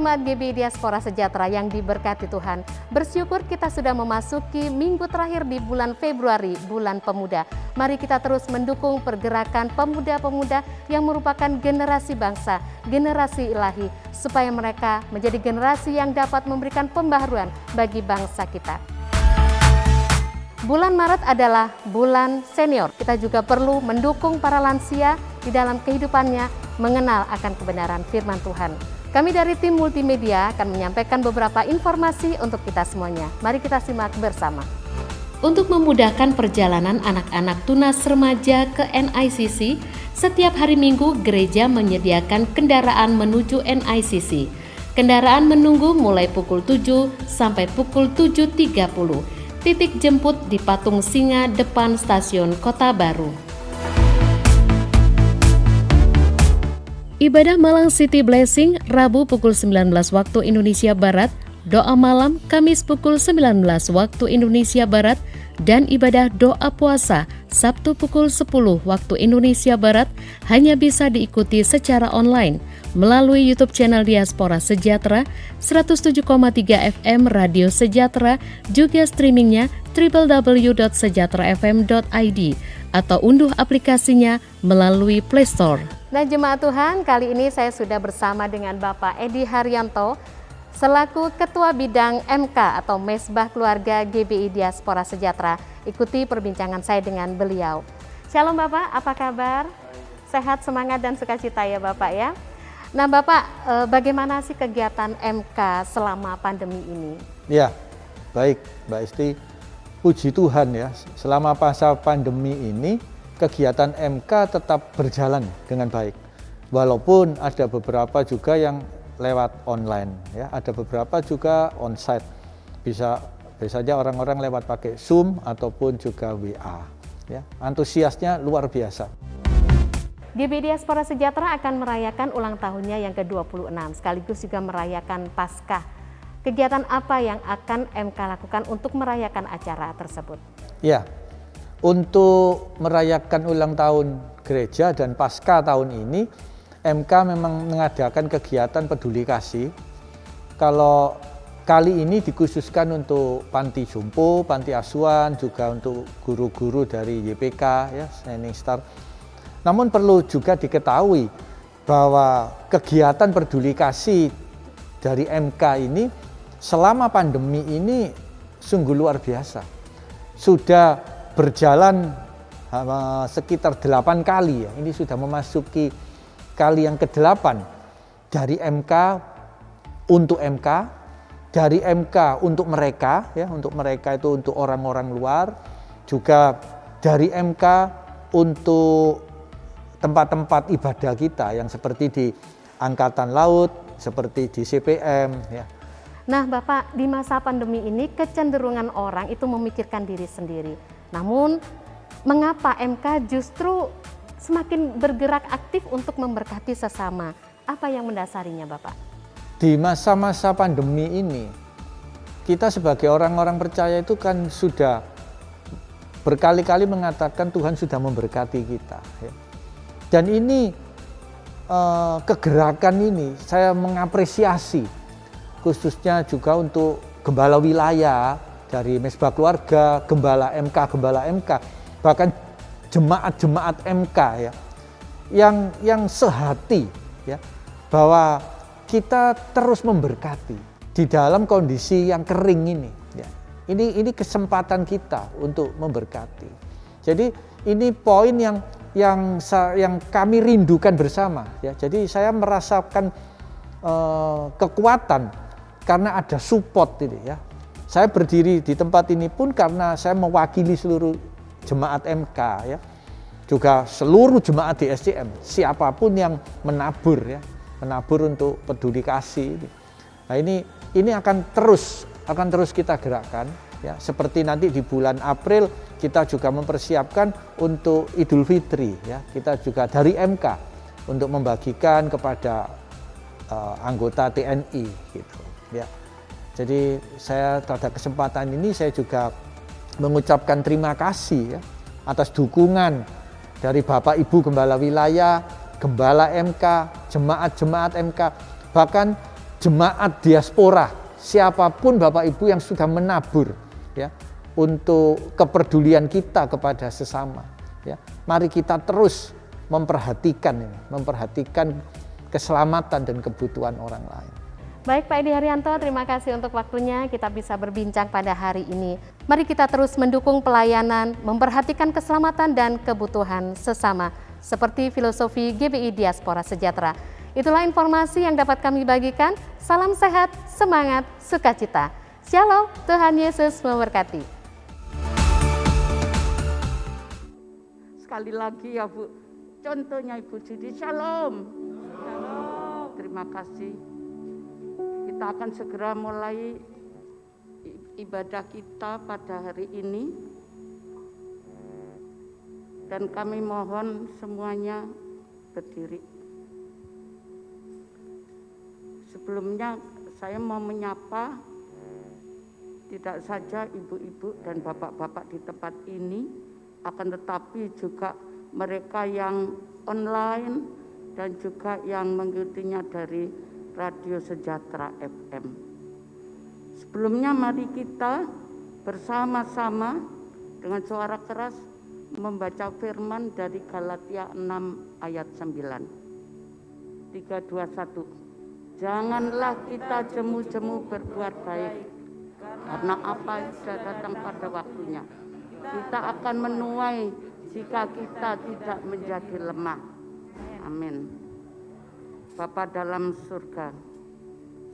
Jemaat GB Diaspora Sejahtera yang diberkati Tuhan, bersyukur kita sudah memasuki minggu terakhir di bulan Februari, bulan pemuda. Mari kita terus mendukung pergerakan pemuda-pemuda yang merupakan generasi bangsa, generasi ilahi, supaya mereka menjadi generasi yang dapat memberikan pembaharuan bagi bangsa kita. Bulan Maret adalah bulan senior. Kita juga perlu mendukung para lansia di dalam kehidupannya mengenal akan kebenaran firman Tuhan. Kami dari tim multimedia akan menyampaikan beberapa informasi untuk kita semuanya. Mari kita simak bersama. Untuk memudahkan perjalanan anak-anak tunas remaja ke NICC, setiap hari Minggu gereja menyediakan kendaraan menuju NICC. Kendaraan menunggu mulai pukul 7 sampai pukul 7.30. Titik jemput di Patung Singa depan stasiun Kota Baru. Ibadah Malang City Blessing Rabu pukul 19 waktu Indonesia Barat, doa malam Kamis pukul 19 waktu Indonesia Barat, dan ibadah doa puasa Sabtu pukul 10 waktu Indonesia Barat hanya bisa diikuti secara online melalui YouTube channel Diaspora Sejahtera 107,3 FM Radio Sejahtera, juga streamingnya www.sejahterafm.id atau unduh aplikasinya melalui Play Store. Nah, jemaat Tuhan, kali ini saya sudah bersama dengan Bapak Edi Haryanto selaku Ketua Bidang MK atau Mesbah Keluarga GBI Diaspora Sejahtera. Ikuti perbincangan saya dengan beliau. Shalom Bapak, apa kabar? Sehat, semangat, dan sukacita ya Bapak ya. Nah Bapak, bagaimana sih kegiatan MK selama pandemi ini? Ya, baik Mbak Isti. Puji Tuhan ya, selama masa pandemi ini kegiatan MK tetap berjalan dengan baik. Walaupun ada beberapa juga yang lewat online ya, ada beberapa juga onsite. Bisa saja orang-orang lewat pakai Zoom ataupun juga WA ya. Antusiasnya luar biasa. GB Diaspora Sejahtera akan merayakan ulang tahunnya yang ke-26 sekaligus juga merayakan Paskah. Kegiatan apa yang akan MK lakukan untuk merayakan acara tersebut? Ya, untuk merayakan ulang tahun gereja dan Paskah tahun ini, MK memang mengadakan kegiatan peduli kasih. Kalau kali ini dikhususkan untuk panti jompo, panti asuhan, juga untuk guru-guru dari YPK, ya, Shining Star. Namun perlu juga diketahui bahwa kegiatan peduli kasih dari MK ini selama pandemi ini sungguh luar biasa. Sudah berjalan sekitar 8 kali ya. Ini sudah memasuki kali yang ke-8 dari MK untuk MK, dari MK untuk mereka ya, untuk mereka itu untuk orang-orang luar, juga dari MK untuk tempat-tempat ibadah kita yang seperti di Angkatan Laut, seperti di CPM ya. Nah Bapak, di masa pandemi ini kecenderungan orang itu memikirkan diri sendiri. Namun mengapa MK justru semakin bergerak aktif untuk memberkati sesama? Apa yang mendasarinya Bapak? Di masa-masa pandemi ini, kita sebagai orang-orang percaya itu kan sudah berkali-kali mengatakan Tuhan sudah memberkati kita ya. Dan ini kegerakan ini saya mengapresiasi, khususnya juga untuk gembala wilayah dari Mesbah Keluarga, gembala MK, bahkan jemaat-jemaat MK ya, yang sehati ya, bahwa kita terus memberkati di dalam kondisi yang kering ini ya. Ini kesempatan kita untuk memberkati. Jadi ini poin yang kami rindukan bersama ya. Jadi saya merasakan kekuatan karena ada support ini ya. Saya berdiri di tempat ini pun karena saya mewakili seluruh jemaat MK ya. Juga seluruh jemaat di SCM, siapapun yang menabur ya, menabur untuk peduli kasih. Nah, ini akan terus kita gerakkan ya. Seperti nanti di bulan April kita juga mempersiapkan untuk Idul Fitri ya. Kita juga dari MK untuk membagikan kepada anggota TNI gitu ya. Jadi saya pada kesempatan ini saya juga mengucapkan terima kasih ya atas dukungan dari Bapak Ibu Gembala Wilayah, Gembala MK, jemaat-jemaat MK, bahkan jemaat diaspora, siapapun Bapak Ibu yang sudah menabur ya untuk kepedulian kita kepada sesama ya. Mari kita terus memperhatikan keselamatan dan kebutuhan orang lain. Baik Pak Edi Haryanto, terima kasih untuk waktunya kita bisa berbincang pada hari ini. Mari kita terus mendukung pelayanan, memperhatikan keselamatan dan kebutuhan sesama, seperti filosofi GBI Diaspora Sejahtera. Itulah informasi yang dapat kami bagikan. Salam sehat, semangat, sukacita. Shalom, Tuhan Yesus memberkati. Sekali lagi ya Bu, contohnya Ibu Judi, shalom. Shalom. Terima kasih. Kita akan segera mulai ibadah kita pada hari ini. Dan kami mohon semuanya berdiri. Sebelumnya saya mau menyapa tidak saja ibu-ibu dan bapak-bapak di tempat ini, akan tetapi juga mereka yang online dan juga yang mengikutinya dari Radio Sejahtera FM. Sebelumnya mari kita bersama-sama dengan suara keras membaca firman dari Galatia 6 ayat 9. 3, 2, 1. Janganlah kita jemu-jemu berbuat baik, karena apa sudah datang pada waktunya. Kita akan menuai jika kita tidak menjadi lemah. Amin. Bapa dalam surga,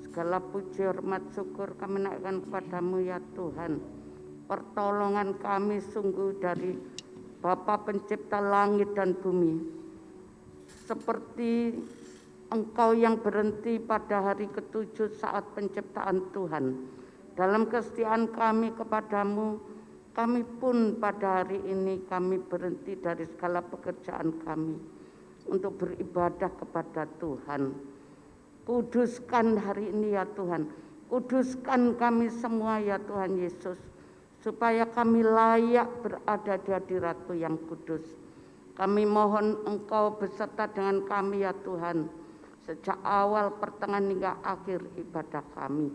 segala puji, hormat, syukur kami naikkan kepadamu ya Tuhan. Pertolongan kami sungguh dari Bapa pencipta langit dan bumi. Seperti Engkau yang berhenti pada hari ke-7 saat penciptaan Tuhan. Dalam kesetiaan kami kepadamu, kami pun pada hari ini kami berhenti dari segala pekerjaan kami untuk beribadah kepada Tuhan. Kuduskan hari ini ya Tuhan. Kuduskan kami semua ya Tuhan Yesus, supaya kami layak berada di hadirat-Mu yang kudus. Kami mohon Engkau beserta dengan kami ya Tuhan, sejak awal, pertengahan hingga akhir ibadah kami.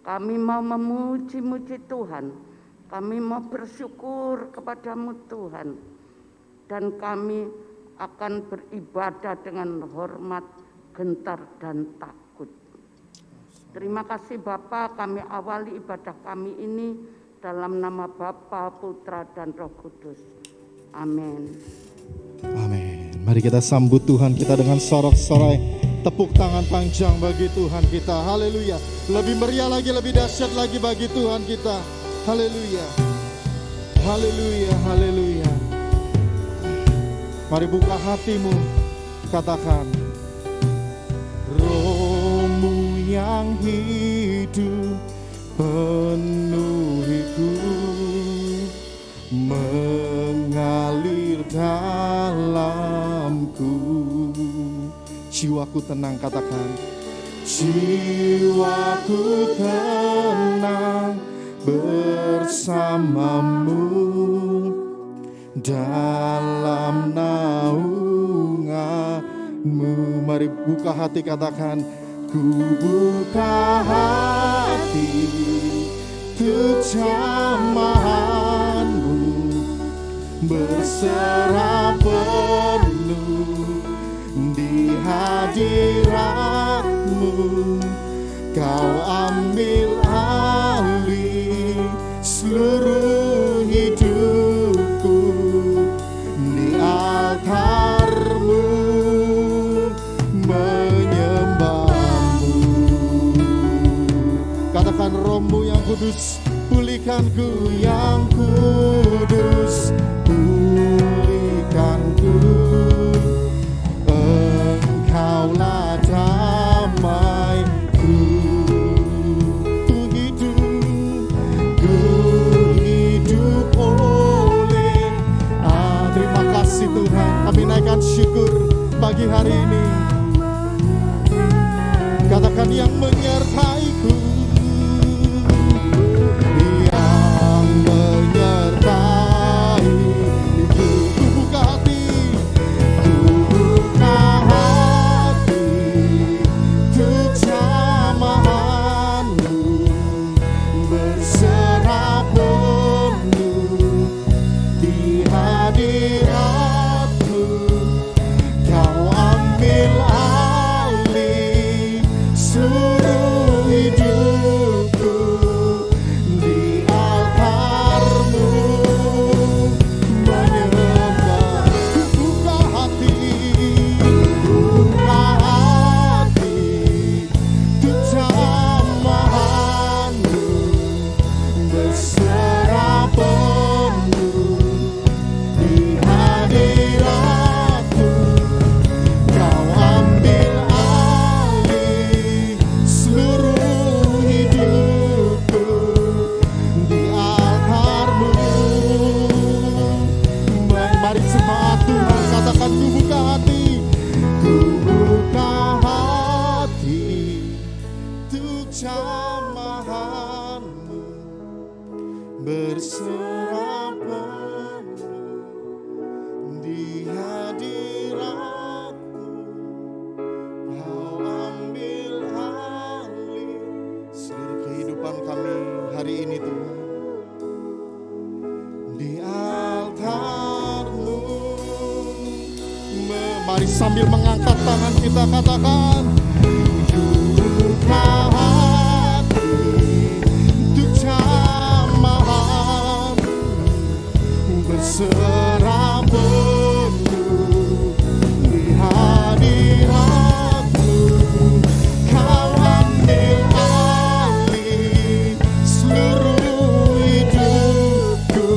Kami mau memuji-muji Tuhan. Kami mau bersyukur kepadamu Tuhan. Dan kami akan beribadah dengan hormat, gentar, dan takut. Terima kasih Bapa, kami awali ibadah kami ini dalam nama Bapa, Putra, dan Roh Kudus. Amin. Amin. Mari kita sambut Tuhan kita dengan sorak-sorai. Tepuk tangan panjang bagi Tuhan kita. Haleluya. Lebih meriah lagi, lebih dahsyat lagi bagi Tuhan kita. Haleluya. Haleluya, haleluya. Mari buka hatimu, katakan, Roh-Mu yang hidup penuhiku, mengalir dalamku. Jiwaku tenang, katakan, jiwaku tenang bersamamu dalam naunganmu. Mari buka hati, katakan, ku buka hati untuk jamahanmu, berserah penuh di hadiratmu. Kau ambil alih seluruh hidupku, di altarmu menyembahmu. Katakan, Roh-Mu yang kudus, pulihkanku yang kudus, pulihkanku. Engkaulah damaiku. Ku hidup oleh. Terima kasih Tuhan, kami naikkan syukur pagi hari ini. Katakan, yang menyertaiku, yang menyertai. Ku buka hati, ku buka hati untuk jamahanmu, ketuhanan-Mu berserah penuh di hadirat-Mu. Kau ambil alih seluruh kehidupan kami hari ini Tuhan. Di altar-Mu, mari sambil mengangkat tangan kita katakan, buka hati untuk jamahan berserah penuh di hadirat-Mu. Kau ambil alih seluruh hidupku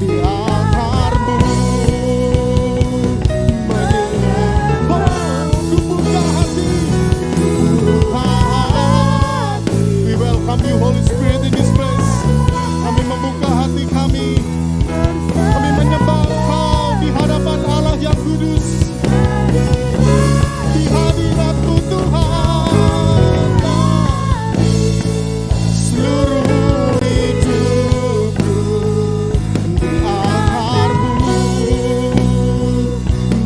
di altar-Mu. We welcome you Holy Spirit in this place. Kami membuka hati kami. Kami menyembah Engkau di hadapan Allah yang kudus. Di hadirat-Mu Tuhan. Seluruh hidupku di altar-Mu.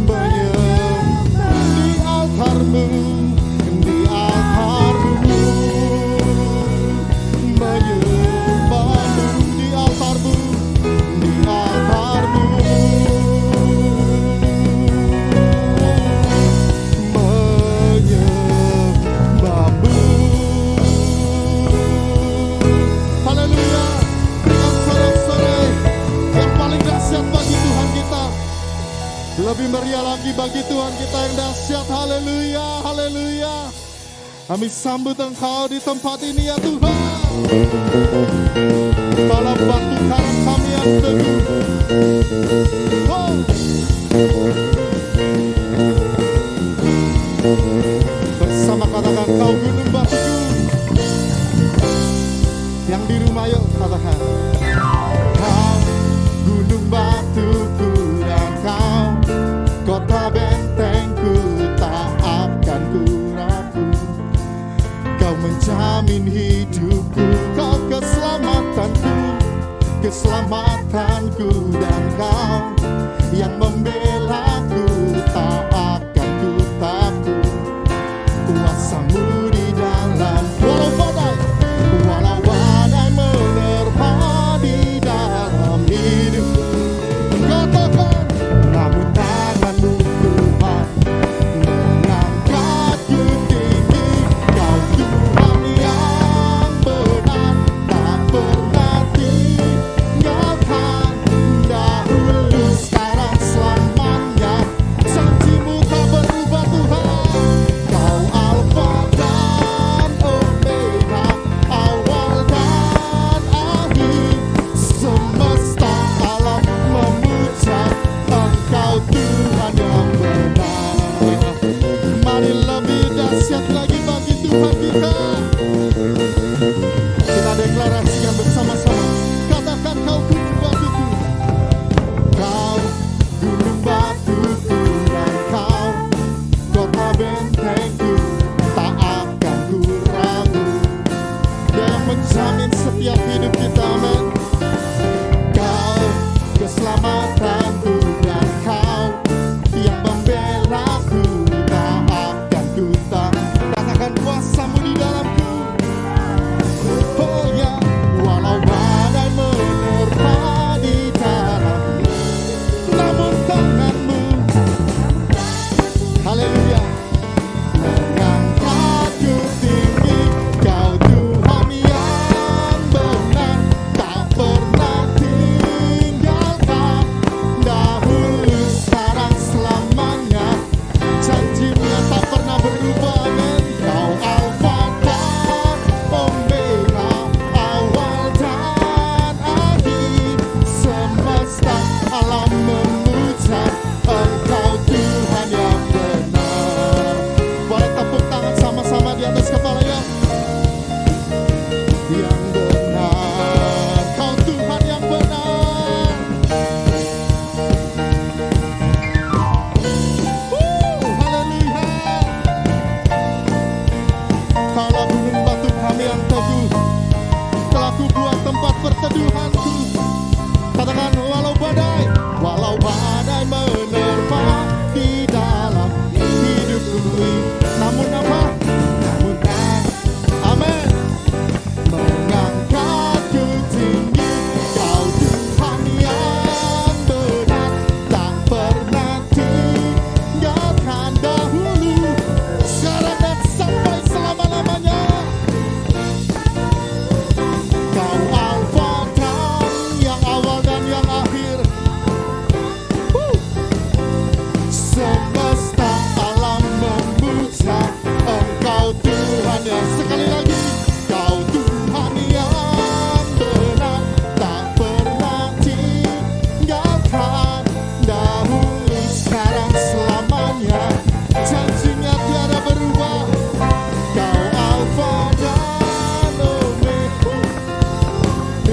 Menyembah di altar-Mu. Di altar-Mu. Menyembah-Mu di altar-Mu. Di altar-Mu. Menyembah-Mu. Haleluya. Dengan sorak-sorai yang paling dahsyat bagi Tuhan kita. Lebih meriah lagi bagi Tuhan kita yang dahsyat. Haleluya, haleluya. Kami sambut Engkau di tempat ini ya Tuhan. Kepala batu karang kami yang teguh. Oh. Bersama katakan Kau gunung batuku. Yang di rumah yuk katakan, Kau gunung batuku dan Kau kota bentengku, tak akan ku ragu. Kau menjamin hidupku, Kau keselamatanku, keselamatanku, dan Kau yang membelaku, tak akan ku takut. Kuasa-Mu di dalam walau badai menerpa di dalam hidup. Katakan, namun tangan-Mu Tuhan mengangkatku tinggi. Kau Tuhan yang benar, tak pernah tinggalkan. Dahulu, sekarang, selamanya, janji-Mu tak berubah Tuhan. Kau Alfa dan Omega, awal dan akhir. Semesta alam memuja Engkau Tuhan yang benar. Mari lebih dahsyat lagi bagi Tuhan kita. Kita deklarasikan bersama-sama. Katakan, Kau gunung batuku. Kau gunung batuku dan Kau kota bentengku, tak akan ku ragu. Dia yang menjamin setiap hidup kita, amin. Kau keselamatanku dan Kau yang membelaku, tak akan ku takut. Katakan, kuasa-Mu di dalamku. Oh ya, walau badai menerpa di dalamku, namun tangan-Mu, haleluya, mengangkatku tinggi. Kau Tuhan yang benar, tak pernah tinggalkan. Dahulu, sekarang, selamanya, janji-Mu yang tak pernah berubah, amin. Kau Alfa dan Omega, awal dan akhir. Semesta alam memuja Engkau Tuhan yang benar. Boleh tepuk tangan sama-sama di atas kepala ya. Yang benar, Kau Tuhan yang benar. Haleluya. Kaulah gunung batu kami yang teguh.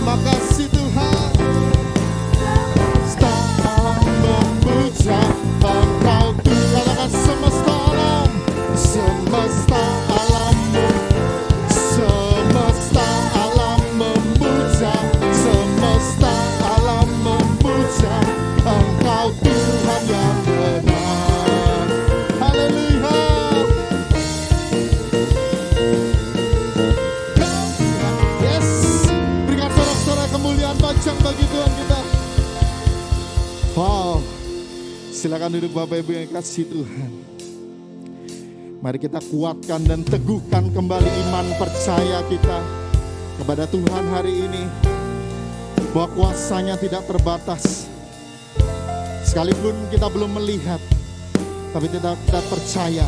Terima kasih Tuhan. Semesta alam memuja Engkau Tuhan. Katakan semesta alam. Semesta alam, semesta alam memuja, semesta alam memuja Engkau Tuhan yang benar. Haleluya. Yes, berikan sorak-sorai kemuliaan panjang bagi Tuhan kita. Wow, silakan duduk Bapak Ibu yang kasih Tuhan. Mari kita kuatkan dan teguhkan kembali iman percaya kita kepada Tuhan hari ini, bahwa kuasanya tidak terbatas. Sekalipun kita belum melihat, tapi kita percaya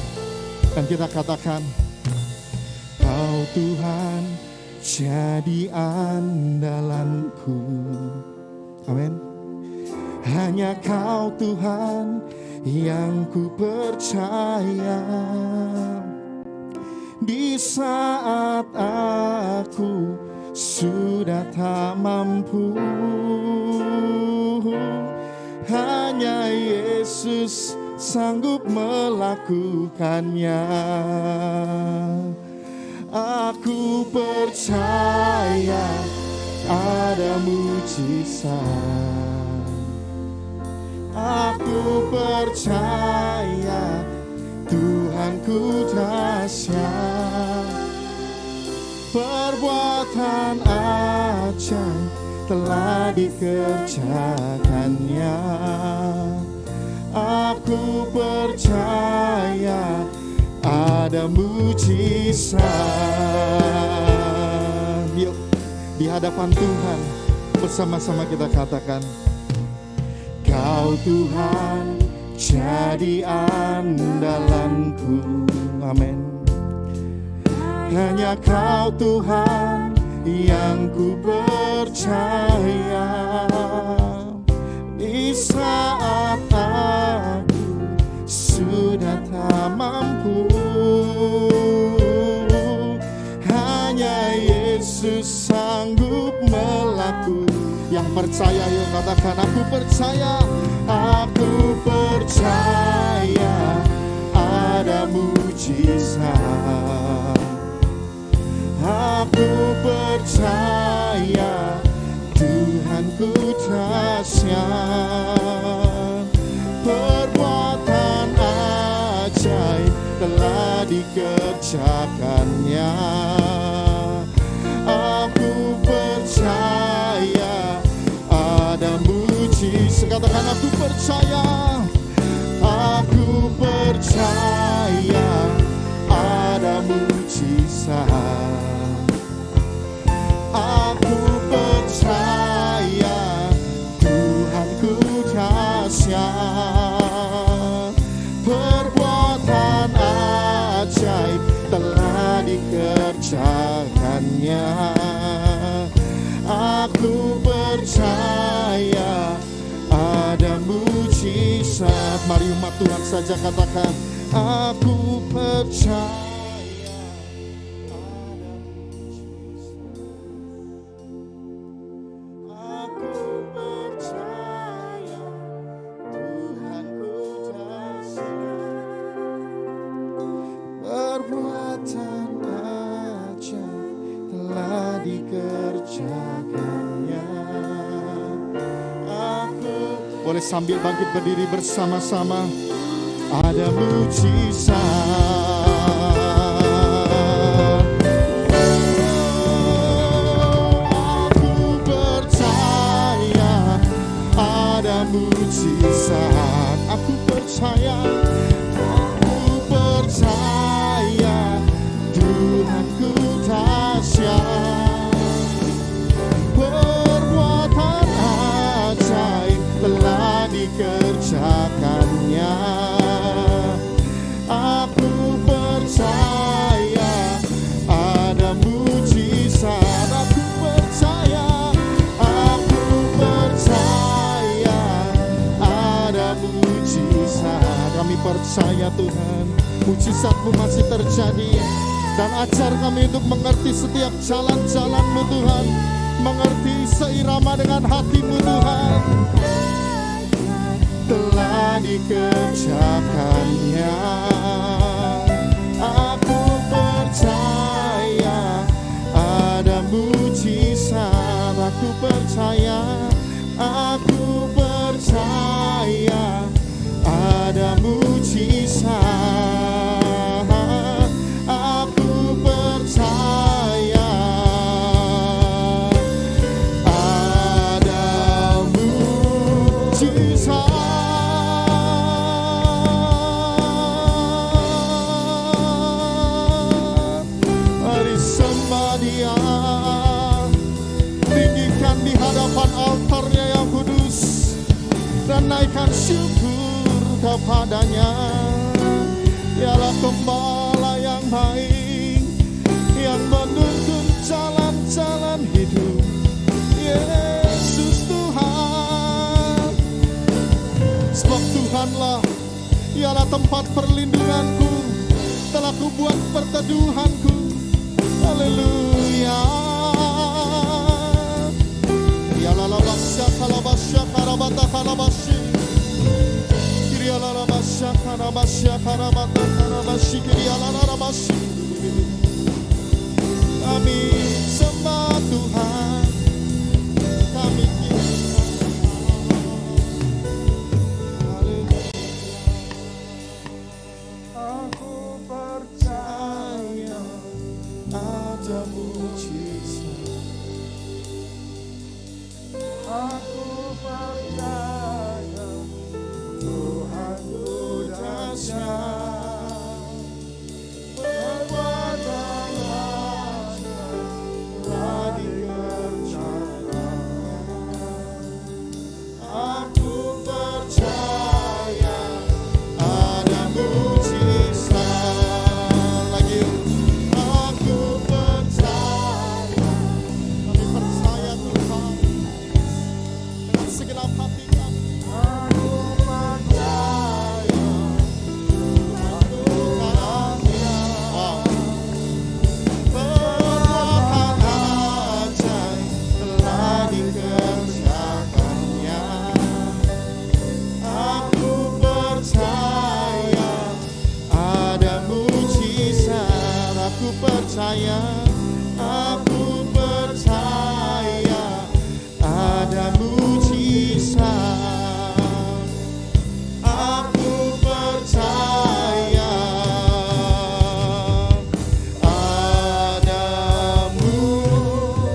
dan kita katakan, Kau Tuhan jadi andalanku. Amin. Hanya Kau Tuhan yang ku percaya. Di saat aku sudah tak mampu, hanya Yesus sanggup melakukannya. Aku percaya ada mujizat. Aku percaya Tuhanku dahsyat. Perbuatan ajaib telah dikerjakannya. Aku percaya ada mujizat. Yuk, di hadapan Tuhan bersama-sama kita katakan, Kau Tuhan jadi andalanku. Amin. Hanya Kau Tuhan yang ku percaya. Di saat aku sudah tak mampu, hanya Yesus sanggup melakukan. Yang percaya yuk katakan, aku percaya. Aku percaya ada mujizat. Aku percaya Tuhanku dahsyat. Perbuatan ajaib telah dikerjakannya. Aku percaya ada mujizat. Katakan, aku percaya. Aku percaya ada mujizat. Aku percaya Tuhanku dahsyat. Perbuatan ajaib telah dikerjakannya. Aku percaya ada mujizat. Mari umat Tuhan saja katakan, aku percaya. Boleh sambil bangkit berdiri bersama-sama. Ada mujizat. Aku percaya ada mujizat. Aku percaya. Aku percaya Tuhanku dahsyat. Perbuatan ajaib telah dikerjakannya. Aku percaya ada mujizat. Aku percaya. Aku percaya ada mujizat. Kami percaya Tuhan, mujizat-Mu masih terjadi. Dan ajar kami untuk mengerti setiap jalan-jalan-Mu Tuhan. mengerti seirama dengan hatimu Tuhan. Telah dikerjakannya, aku percaya ada mujizat. Aku percaya ada mujizat. Aku percaya ada mujizat. Mari sembah Dia, tinggikan di hadapan altarnya yang kudus, dan naikkan syukur kepadanya. Dialah Gembala yang baik, yang menuntun jalan-jalan hidup. Yesus Tuhan, sebab Tuhanlah ialah tempat perlindunganku, telah kubuat perteduhanku. Haleluya. Ya la la basya kalabasya karabata kalabashi. Ya la la basya karabasya karabata kalabashi. Ya la la bashi. Kami sembah Tuhan, kami aku percaya ada mujizat. Aku percaya Tuhan dahsyat, perbuatannya telah dikerjakannya. Aku percaya ada mujizat. Lagi, aku percaya, kami percaya Tuhan dengan segenap hati kami. Aku percaya Tuhan dahsyat, perbuatan ajaib telah dikerjakannya. Aku percaya ada mujizat. Aku percaya ada mujizat. Aku percaya ada mujizat.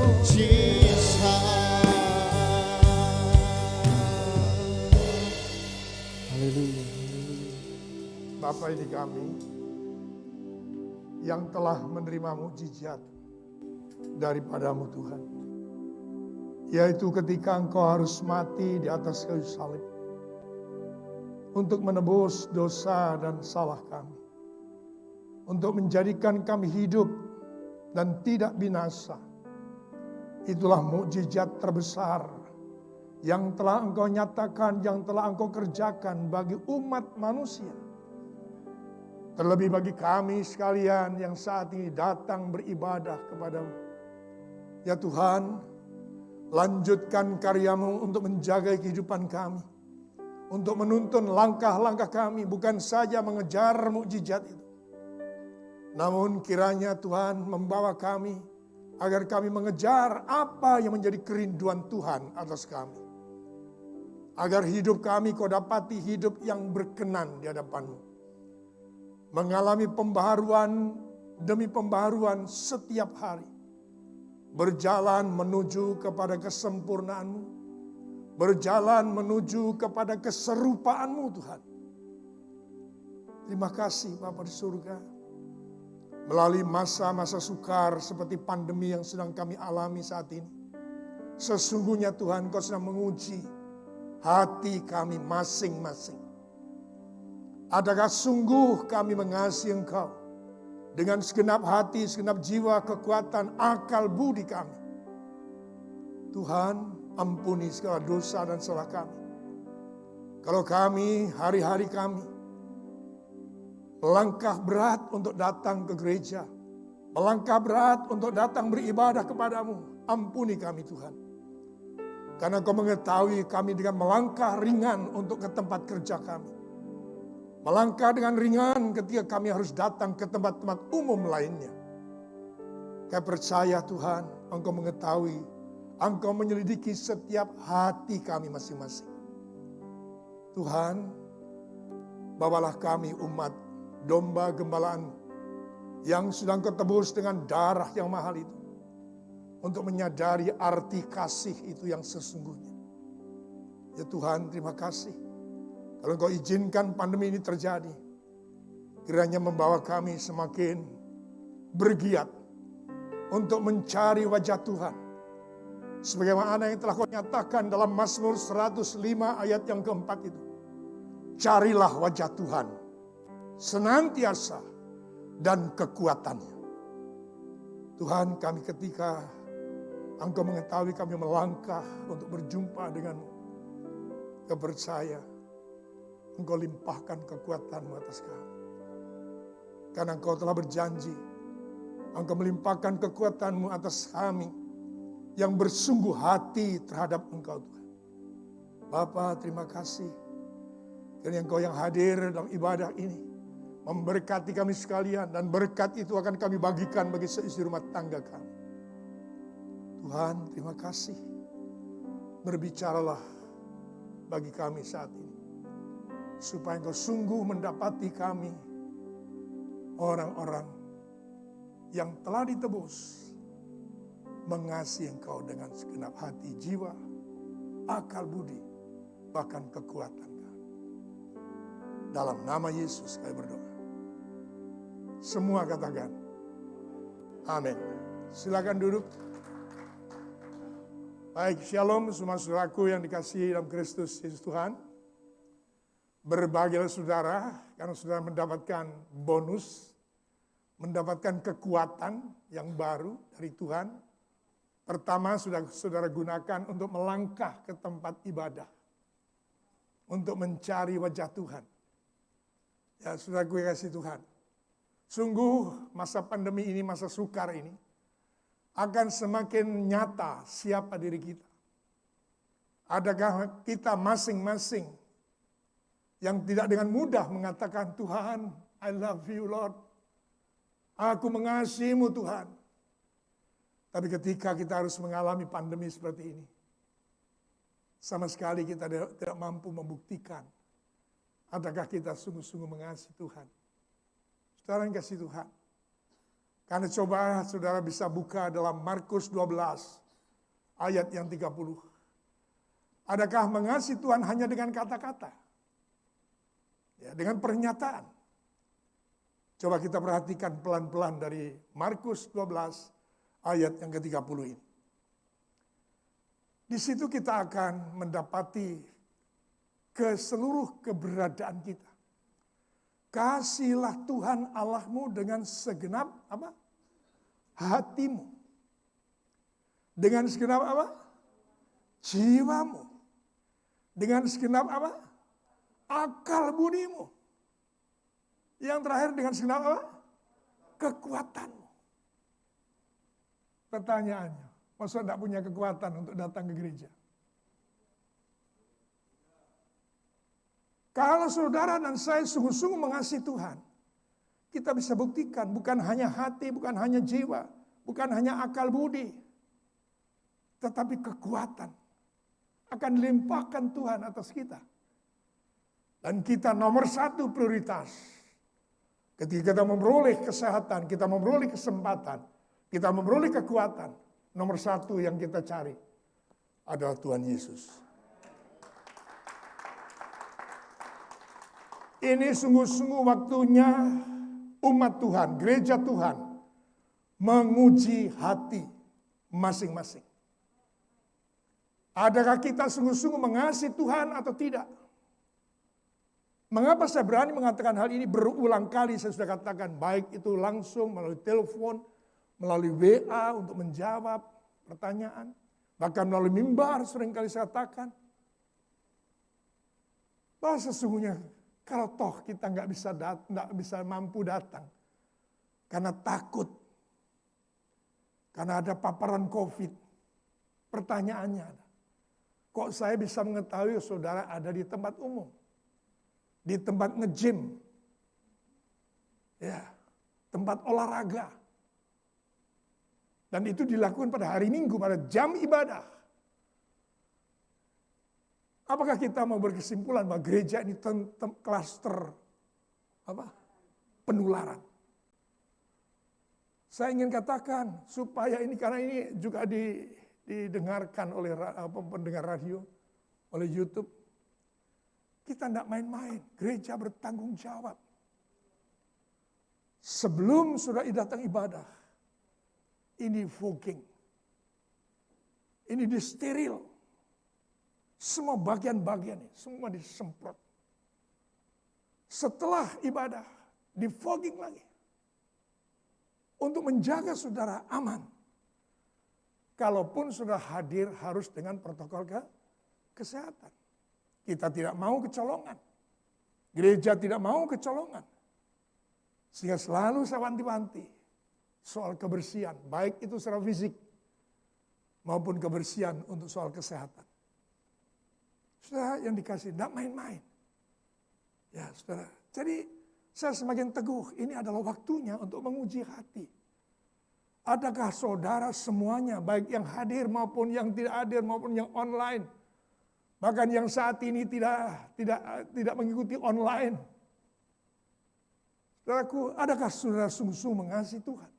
Haleluya. Bapa di kami yang telah menerima mujizat daripadamu Tuhan, yaitu ketika Engkau harus mati di atas kayu salib untuk menebus dosa dan salah kami, untuk menjadikan kami hidup dan tidak binasa. Itulah mukjizat terbesar yang telah Engkau nyatakan, yang telah Engkau kerjakan bagi umat manusia. Terlebih bagi kami sekalian yang saat ini datang beribadah kepadamu. Ya Tuhan, lanjutkan karya-Mu untuk menjaga kehidupan kami, untuk menuntun langkah-langkah kami, bukan saja mengejar mukjizat itu, namun kiranya Tuhan membawa kami agar kami mengejar apa yang menjadi kerinduan Tuhan atas kami, agar hidup kami Kau dapati hidup yang berkenan di hadapan-Mu, mengalami pembaharuan demi pembaharuan setiap hari, berjalan menuju kepada kesempurnaan-Mu, berjalan menuju kepada keserupaan-Mu Tuhan. Terima kasih Bapa di surga. Melalui masa-masa sukar seperti pandemi yang sedang kami alami saat ini, sesungguhnya Tuhan Kau sedang menguji hati kami masing-masing. Adakah sungguh kami mengasihi Engkau dengan segenap hati, segenap jiwa, kekuatan, akal, budi kami? Tuhan, ampuni segala dosa dan salah kami. Kalau kami, hari-hari kami melangkah berat untuk datang ke gereja, melangkah berat untuk datang beribadah kepadamu. Ampuni kami Tuhan. Karena Engkau mengetahui kami dengan melangkah ringan untuk ke tempat kerja kami. Melangkah dengan ringan ketika kami harus datang ke tempat-tempat umum lainnya. Kami percaya Tuhan, Engkau mengetahui, Engkau menyelidiki setiap hati kami masing-masing. Tuhan, bawalah kami umat domba gembalaan yang sudah Engkau tebus dengan darah yang mahal itu. Untuk menyadari arti kasih itu yang sesungguhnya. Ya Tuhan, terima kasih. Kalau Engkau izinkan pandemi ini terjadi, kiranya membawa kami semakin bergiat untuk mencari wajah Tuhan. Sebagaimana yang telah Kau nyatakan dalam Mazmur 105 ayat yang keempat itu. Carilah wajah Tuhan senantiasa dan kekuatannya. Tuhan, kami ketika Engkau mengetahui kami melangkah untuk berjumpa denganmu, Kau percaya Engkau limpahkan kekuatan-Mu atas kami. Karena Engkau telah berjanji, Engkau melimpahkan kekuatan-Mu atas kami yang bersungguh hati terhadap Engkau Tuhan. Bapa, terima kasih. Karena Engkau yang hadir dalam ibadah ini, memberkati kami sekalian, dan berkat itu akan kami bagikan bagi seisi rumah tangga kami. Tuhan, terima kasih. Berbicaralah bagi kami saat ini. Supaya Engkau sungguh mendapati kami orang-orang yang telah ditebus, mengasihi Engkau dengan segenap hati, jiwa, akal budi, bahkan kekuatan kami. Dalam nama Yesus kami berdoa. Semua katakan amin. Silakan duduk. Baik, shalom semua saudaraku yang dikasihi dalam Kristus Yesus Tuhan. Berbahagialah saudara karena saudara mendapatkan bonus, mendapatkan kekuatan yang baru dari Tuhan. Pertama, sudah saudara gunakan untuk melangkah ke tempat ibadah, untuk mencari wajah Tuhan. Ya, saudaraku yang kasih Tuhan, sungguh masa pandemi ini, masa sukar ini, akan semakin nyata siapa diri kita. Adakah kita masing-masing yang tidak dengan mudah mengatakan, Tuhan, I love you Lord. Aku mengasihimu Tuhan. Tapi ketika kita harus mengalami pandemi seperti ini, sama sekali kita tidak mampu membuktikan adakah kita sungguh-sungguh mengasihi Tuhan. Saudara yang kasih Tuhan. Karena coba saudara bisa buka dalam Markus 12 ayat yang 30. Adakah mengasihi Tuhan hanya dengan kata-kata? Ya, dengan pernyataan. Coba kita perhatikan pelan-pelan dari Markus 12 ayat yang ke-30 ini. Di situ kita akan mendapati ke seluruh keberadaan kita. Kasihilah Tuhan Allahmu dengan segenap apa? Hatimu. Dengan segenap apa? Jiwamu. Dengan segenap apa? Akal budimu. Yang terakhir dengan segenap apa? Kekuatanmu. Pertanyaannya, masa tidak punya kekuatan untuk datang ke gereja? Kalau saudara dan saya sungguh-sungguh mengasihi Tuhan, kita bisa buktikan bukan hanya hati, bukan hanya jiwa, bukan hanya akal budi, tetapi kekuatan akan dilimpahkan Tuhan atas kita. Dan kita nomor satu prioritas. Ketika kita memperoleh kesehatan, kita memperoleh kesempatan, kita memperoleh kekuatan, nomor satu yang kita cari adalah Tuhan Yesus. Ini sungguh-sungguh waktunya umat Tuhan, gereja Tuhan, menguji hati masing-masing. Adakah kita sungguh-sungguh mengasihi Tuhan atau tidak? Mengapa saya berani mengatakan hal ini? Berulang kali saya sudah katakan, baik itu langsung melalui telepon, melalui WA untuk menjawab pertanyaan, bahkan melalui mimbar seringkali saya katakan, bahwa sesungguhnya kalau toh kita nggak bisa mampu datang karena takut Karena ada paparan COVID. Pertanyaannya, kok saya bisa mengetahui saudara ada di tempat umum? Di tempat nge-gym? Ya, tempat olahraga. Dan itu dilakukan pada hari Minggu, pada jam ibadah. Apakah kita mau berkesimpulan bahwa gereja ini klaster penularan? Saya ingin katakan supaya ini, karena ini juga didengarkan oleh pendengar radio, oleh YouTube. Kita tidak main-main, gereja bertanggung jawab. Sebelum sudah datang ibadah, ini fogging, ini disteril. Semua bagian-bagian ini, semua disemprot. Setelah ibadah, di fogging lagi. Untuk menjaga saudara aman. Kalaupun sudah hadir harus dengan protokol kesehatan. Kita tidak mau kecolongan. Gereja tidak mau kecolongan. Sehingga selalu saya wanti-wanti soal kebersihan. Baik itu secara fisik maupun kebersihan untuk soal kesehatan. Saudara yang dikasih, tidak main-main. Ya saudara, jadi saya semakin teguh, ini adalah waktunya untuk menguji hati. Adakah saudara semuanya, baik yang hadir maupun yang tidak hadir maupun yang online, bahkan yang saat ini tidak mengikuti online. Saudaraku, adakah saudara sungguh-sungguh mengasihi Tuhan?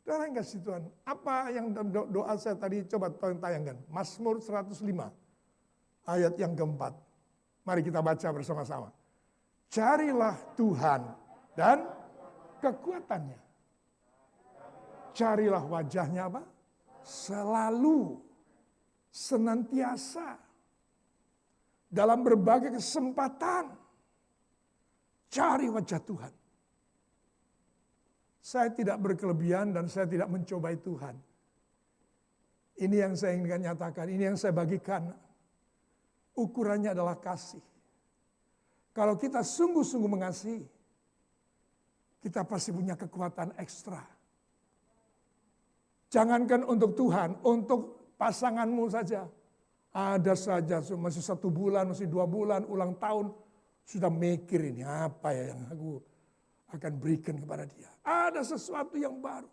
Saudara yang kasih Tuhan, apa yang doa saya tadi coba tayangkan. Mazmur 105, ayat yang keempat. Mari kita baca bersama-sama. Carilah Tuhan dan kekuatannya. Carilah wajahnya apa? Selalu, senantiasa, dalam berbagai kesempatan. Cari wajah Tuhan. Saya tidak berkelebihan dan saya tidak mencobai Tuhan. Ini yang saya ingin nyatakan, ini yang saya bagikan. Ukurannya adalah kasih. Kalau kita sungguh-sungguh mengasihi, kita pasti punya kekuatan ekstra. Jangankan untuk Tuhan, untuk pasanganmu saja. Ada saja, masih 1 bulan, masih 2 bulan, ulang tahun, sudah mikir ini apa ya yang aku akan berikan kepada dia. Ada sesuatu yang baru.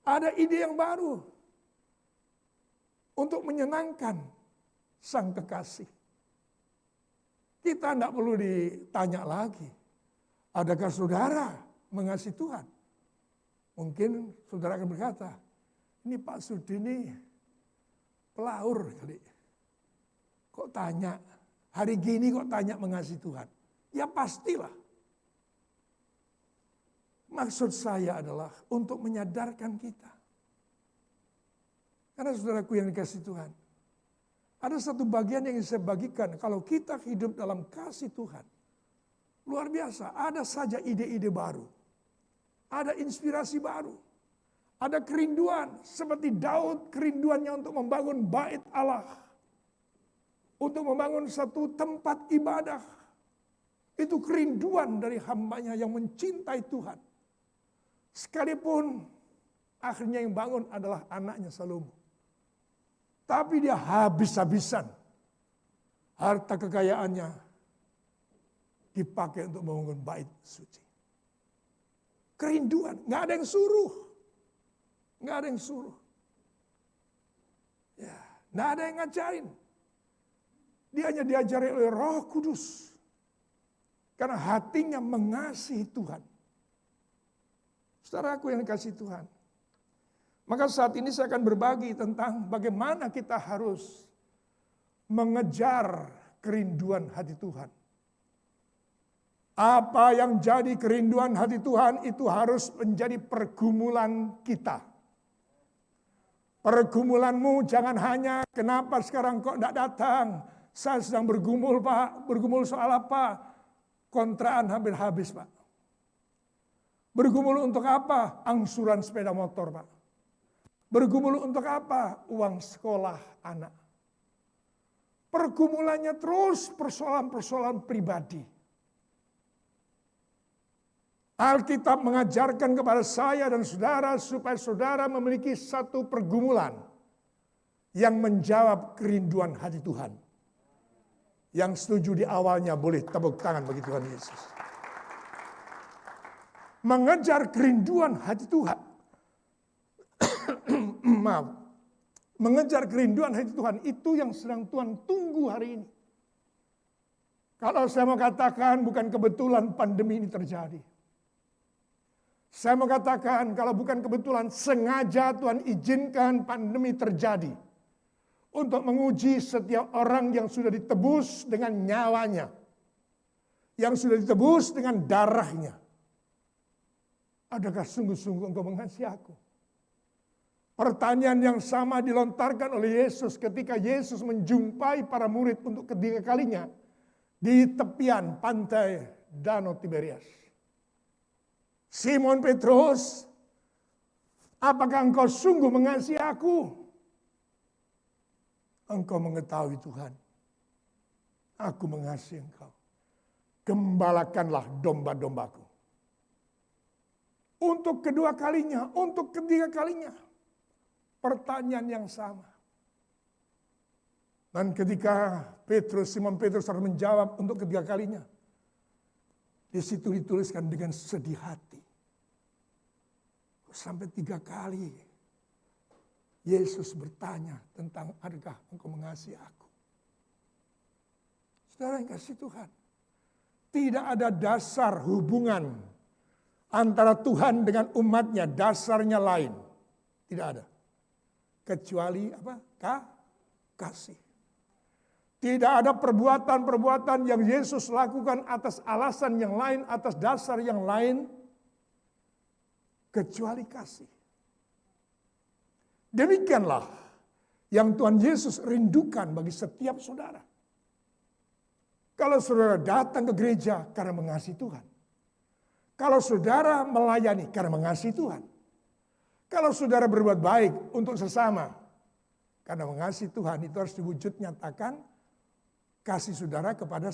Ada ide yang baru. Untuk menyenangkan sang kekasih. Kita tidak perlu ditanya lagi. Adakah saudara mengasihi Tuhan? Mungkin saudara akan berkata, ini Pak Sudi ini pelaur kali. Kok tanya, hari gini kok tanya mengasihi Tuhan? Ya pastilah. Maksud saya adalah untuk menyadarkan kita. Karena saudaraku yang dikasihi Tuhan, ada satu bagian yang saya bagikan, kalau kita hidup dalam kasih Tuhan, luar biasa, ada saja ide-ide baru, ada inspirasi baru, ada kerinduan, seperti Daud kerinduannya untuk membangun bait Allah, untuk membangun satu tempat ibadah, itu kerinduan dari hambanya yang mencintai Tuhan. Sekalipun akhirnya yang bangun adalah anaknya Salomo. Tapi dia habis-habisan. Harta kekayaannya dipakai untuk membangun bait suci. Kerinduan, nggak ada yang suruh. Nggak ada yang suruh. Ya, nggak ada yang ngajarin. Dia hanya diajari oleh Roh Kudus. Karena hatinya mengasihi Tuhan. Saudaraku yang dikasihi Tuhan. Maka saat ini saya akan berbagi tentang bagaimana kita harus mengejar kerinduan hati Tuhan. Apa yang jadi kerinduan hati Tuhan itu harus menjadi pergumulan kita. Pergumulanmu jangan hanya kenapa sekarang kok tidak datang. Saya sedang bergumul Pak, bergumul soal apa? Kontraan hampir habis Pak. Bergumul untuk apa? Angsuran sepeda motor Pak. Bergumul untuk apa? Uang sekolah anak. Pergumulannya terus persoalan-persoalan pribadi. Alkitab mengajarkan kepada saya dan saudara supaya saudara memiliki satu pergumulan yang menjawab kerinduan hati Tuhan. Yang setuju di awalnya boleh tepuk tangan bagi Tuhan Yesus. Mengejar kerinduan hati Tuhan. Maaf. Mengejar kerinduan hati Tuhan itu yang sedang Tuhan tunggu hari ini. Kalau saya mau katakan bukan kebetulan pandemi ini terjadi. Saya mau katakan kalau bukan kebetulan sengaja Tuhan izinkan pandemi terjadi. Untuk menguji setiap orang yang sudah ditebus dengan nyawanya. Yang sudah ditebus dengan darahnya. Adakah sungguh-sungguh engkau mengasihi aku? Pertanyaan yang sama dilontarkan oleh Yesus ketika Yesus menjumpai para murid untuk ketiga kalinya di tepian pantai Danau Tiberias. Simon Petrus, apakah engkau sungguh mengasihi aku? Engkau mengetahui Tuhan, aku mengasihi engkau. Gembalakanlah domba-dombaku. Untuk kedua kalinya, untuk ketiga kalinya. Pertanyaan yang sama. Dan ketika Simon Petrus harus menjawab untuk ketiga kalinya. Di situ dituliskan dengan sedih hati. Sampai 3 kali Yesus bertanya tentang adakah engkau mengasihi aku. Saudara yang kasih Tuhan. Tidak ada dasar hubungan antara Tuhan dengan umatnya. Dasarnya lain. Tidak ada. Kecuali apa? Kasih. Tidak ada perbuatan-perbuatan yang Yesus lakukan atas alasan yang lain, atas dasar yang lain. Kecuali kasih. Demikianlah yang Tuhan Yesus rindukan bagi setiap saudara. Kalau saudara datang ke gereja karena mengasihi Tuhan. Kalau saudara melayani karena mengasihi Tuhan. Kalau saudara berbuat baik untuk sesama karena mengasihi Tuhan, itu harus diwujud nyatakan kasih saudara kepada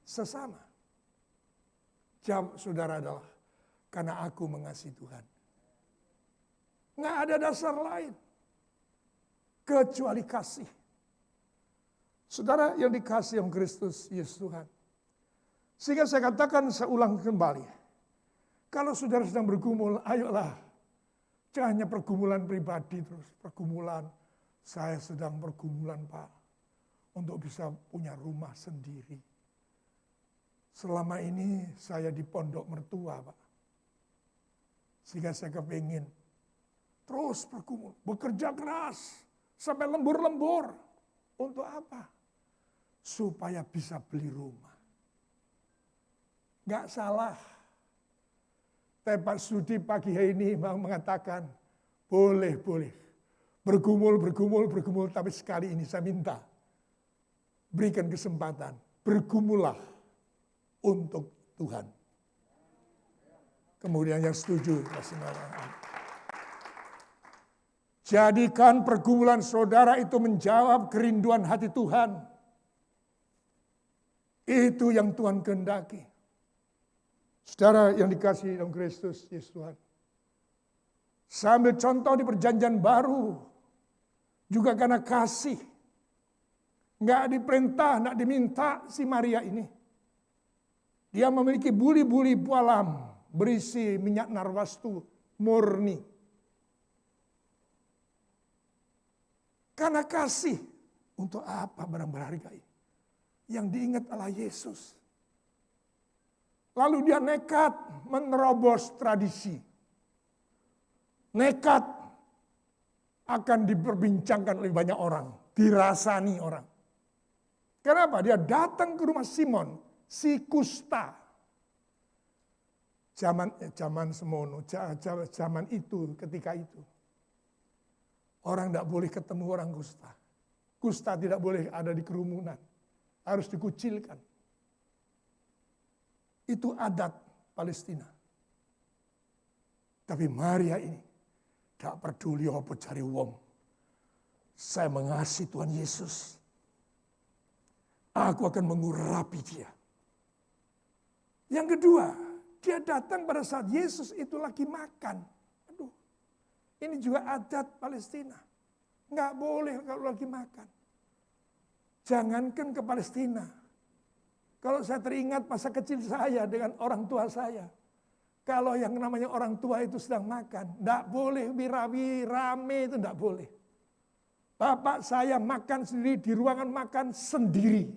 sesama. Jawab saudara adalah karena aku mengasihi Tuhan. Nggak ada dasar lain. Kecuali kasih. Saudara yang dikasihi oleh Kristus Yesus Tuhan. Sehingga saya katakan, saya ulang kembali. Kalau saudara sedang bergumul, ayolah. Jangan hanya pergumulan pribadi terus. Pergumulan, saya sedang pergumulan Pak. Untuk bisa punya rumah sendiri. Selama ini saya di pondok mertua Pak. Sehingga saya kepingin terus bergumul, bekerja keras, sampai lembur-lembur. Untuk apa? Supaya bisa beli rumah. Nggak salah. Tapi Pak Sudi pagi hari ini mengatakan, boleh. Bergumul, tapi sekali ini saya minta. Berikan kesempatan, bergumullah untuk Tuhan. Kemudian yang setuju, kasih nama. Jadikan pergumulan saudara itu menjawab kerinduan hati Tuhan. Itu yang Tuhan kehendaki. Saudara yang dikasihi dalam Kristus Yesus Tuhan. Sambil contoh di perjanjian baru. Juga karena kasih. Nggak diperintah, nggak diminta si Maria ini. Dia memiliki buli-buli pualam. Berisi minyak narwastu murni. Karena kasih. Untuk apa barang berharga ini? Yang diingat adalah Yesus. Lalu dia nekat menerobos tradisi. Nekat akan diperbincangkan oleh banyak orang. Dirasani orang. Kenapa? Dia datang ke rumah Simon. Si kusta. Zaman semono, zaman itu, ketika itu. Orang tidak boleh ketemu orang kusta. Kusta tidak boleh ada di kerumunan. Harus dikucilkan. Itu adat Palestina. Tapi Maria ini tidak peduli apa cari wong. Saya mengasihi Tuhan Yesus. Aku akan mengurapi dia. Yang kedua, Dia datang pada saat Yesus itu lagi makan. Aduh, ini juga adat Palestina. Nggak boleh kalau lagi makan. Jangankan ke Palestina. Kalau saya teringat masa kecil saya dengan orang tua saya. Kalau yang namanya orang tua itu sedang makan, nggak boleh birawi rame, itu nggak boleh. Bapak saya makan sendiri di ruangan makan sendiri.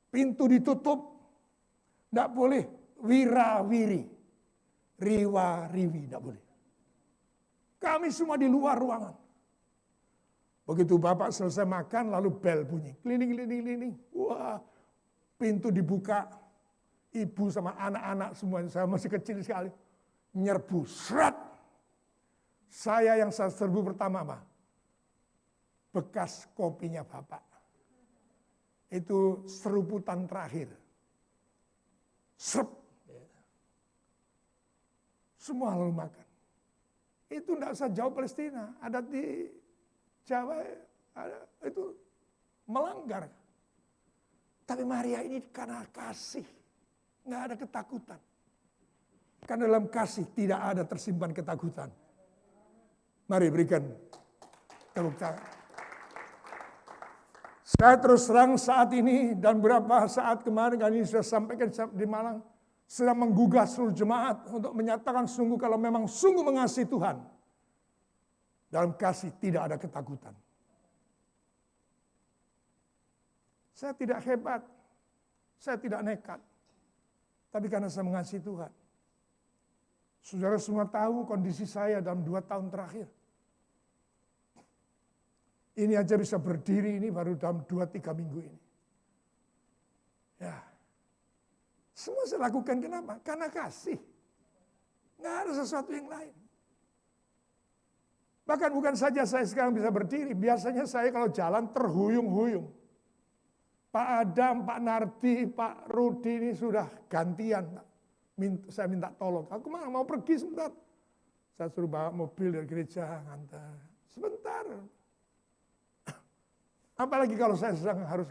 Pintu ditutup, nggak boleh wirawiri, riwa-riwi, nggak boleh. Kami semua di luar ruangan. Begitu Bapak selesai makan, lalu bel bunyi. Keliling. Wah, pintu dibuka. Ibu sama anak-anak semuanya, saya masih kecil sekali. Nyerbu, serat. Saya yang saya serbu pertama, apa? Bekas kopinya Bapak. Itu seruputan terakhir. Serep. Semua lalu makan. Itu tidak usah jauh Palestina. Ada di Jawa, itu melanggar. Tapi Maria ini karena kasih. Nggak ada ketakutan. Karena dalam kasih tidak ada tersimpan ketakutan. Mari berikan tepuk tangan. Saya terus terang saat ini dan beberapa saat kemarin kami sudah sampaikan di Malang. Sedang menggugah seluruh jemaat untuk menyatakan sungguh kalau memang sungguh mengasihi Tuhan. Dalam kasih tidak ada ketakutan. Saya tidak hebat. Saya tidak nekat. Tapi karena saya mengasihi Tuhan. Saudara semua tahu kondisi saya dalam 2 tahun terakhir. Ini aja bisa berdiri ini baru dalam 2-3 minggu ini. Ya. Semua saya lakukan kenapa? Karena kasih. Nggak ada sesuatu yang lain. Bahkan bukan saja saya sekarang bisa berdiri. Biasanya saya kalau jalan terhuyung-huyung. Pak Adam, Pak Nardi, Pak Rudi ini sudah gantian. Saya minta tolong. Aku mau pergi sebentar. Saya suruh bawa mobil dari gereja, ngantar. Sebentar. Apalagi kalau saya sedang harus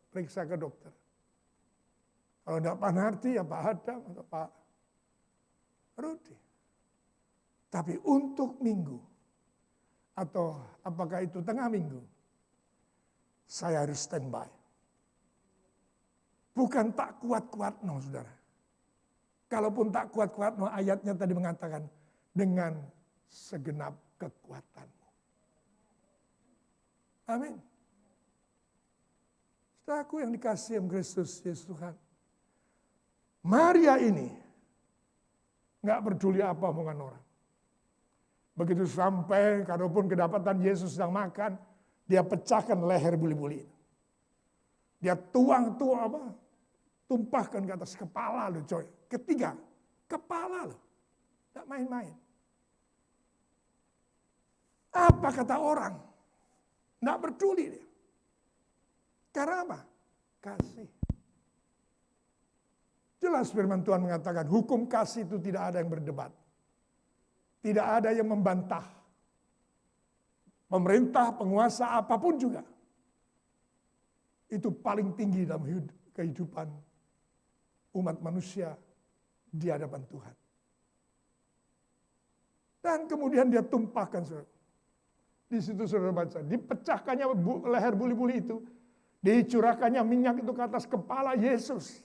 periksa ke dokter. Kalau tidak Pak Nardi, ya Pak Adam atau Pak Rudi. Tapi untuk minggu, atau apakah itu tengah minggu, saya harus standby. Bukan tak kuat-kuat, no saudara. Kalaupun tak kuat-kuat, no ayatnya tadi mengatakan, dengan segenap kekuatanmu. Amin. Saudaraku yang dikasihi Kristus Yesus Tuhan. Maria ini nggak peduli apa omongan orang. Begitu sampai, kalaupun kedapatan Yesus sedang makan, dia pecahkan leher buli-buli. Dia tumpahkan ke atas kepala loh coy. Ketiga, kepala loh. Nggak main-main. Apa kata orang? Nggak peduli dia. Karena apa? Kasih. Jelas firman Tuhan mengatakan hukum kasih itu tidak ada yang berdebat. Tidak ada yang membantah. Pemerintah, penguasa, apapun juga. Itu paling tinggi dalam kehidupan umat manusia di hadapan Tuhan. Dan kemudian dia tumpahkan. Di situ saudara baca. Dipecahkannya leher buli-buli itu. Dicurahkannya minyak itu ke atas kepala Yesus.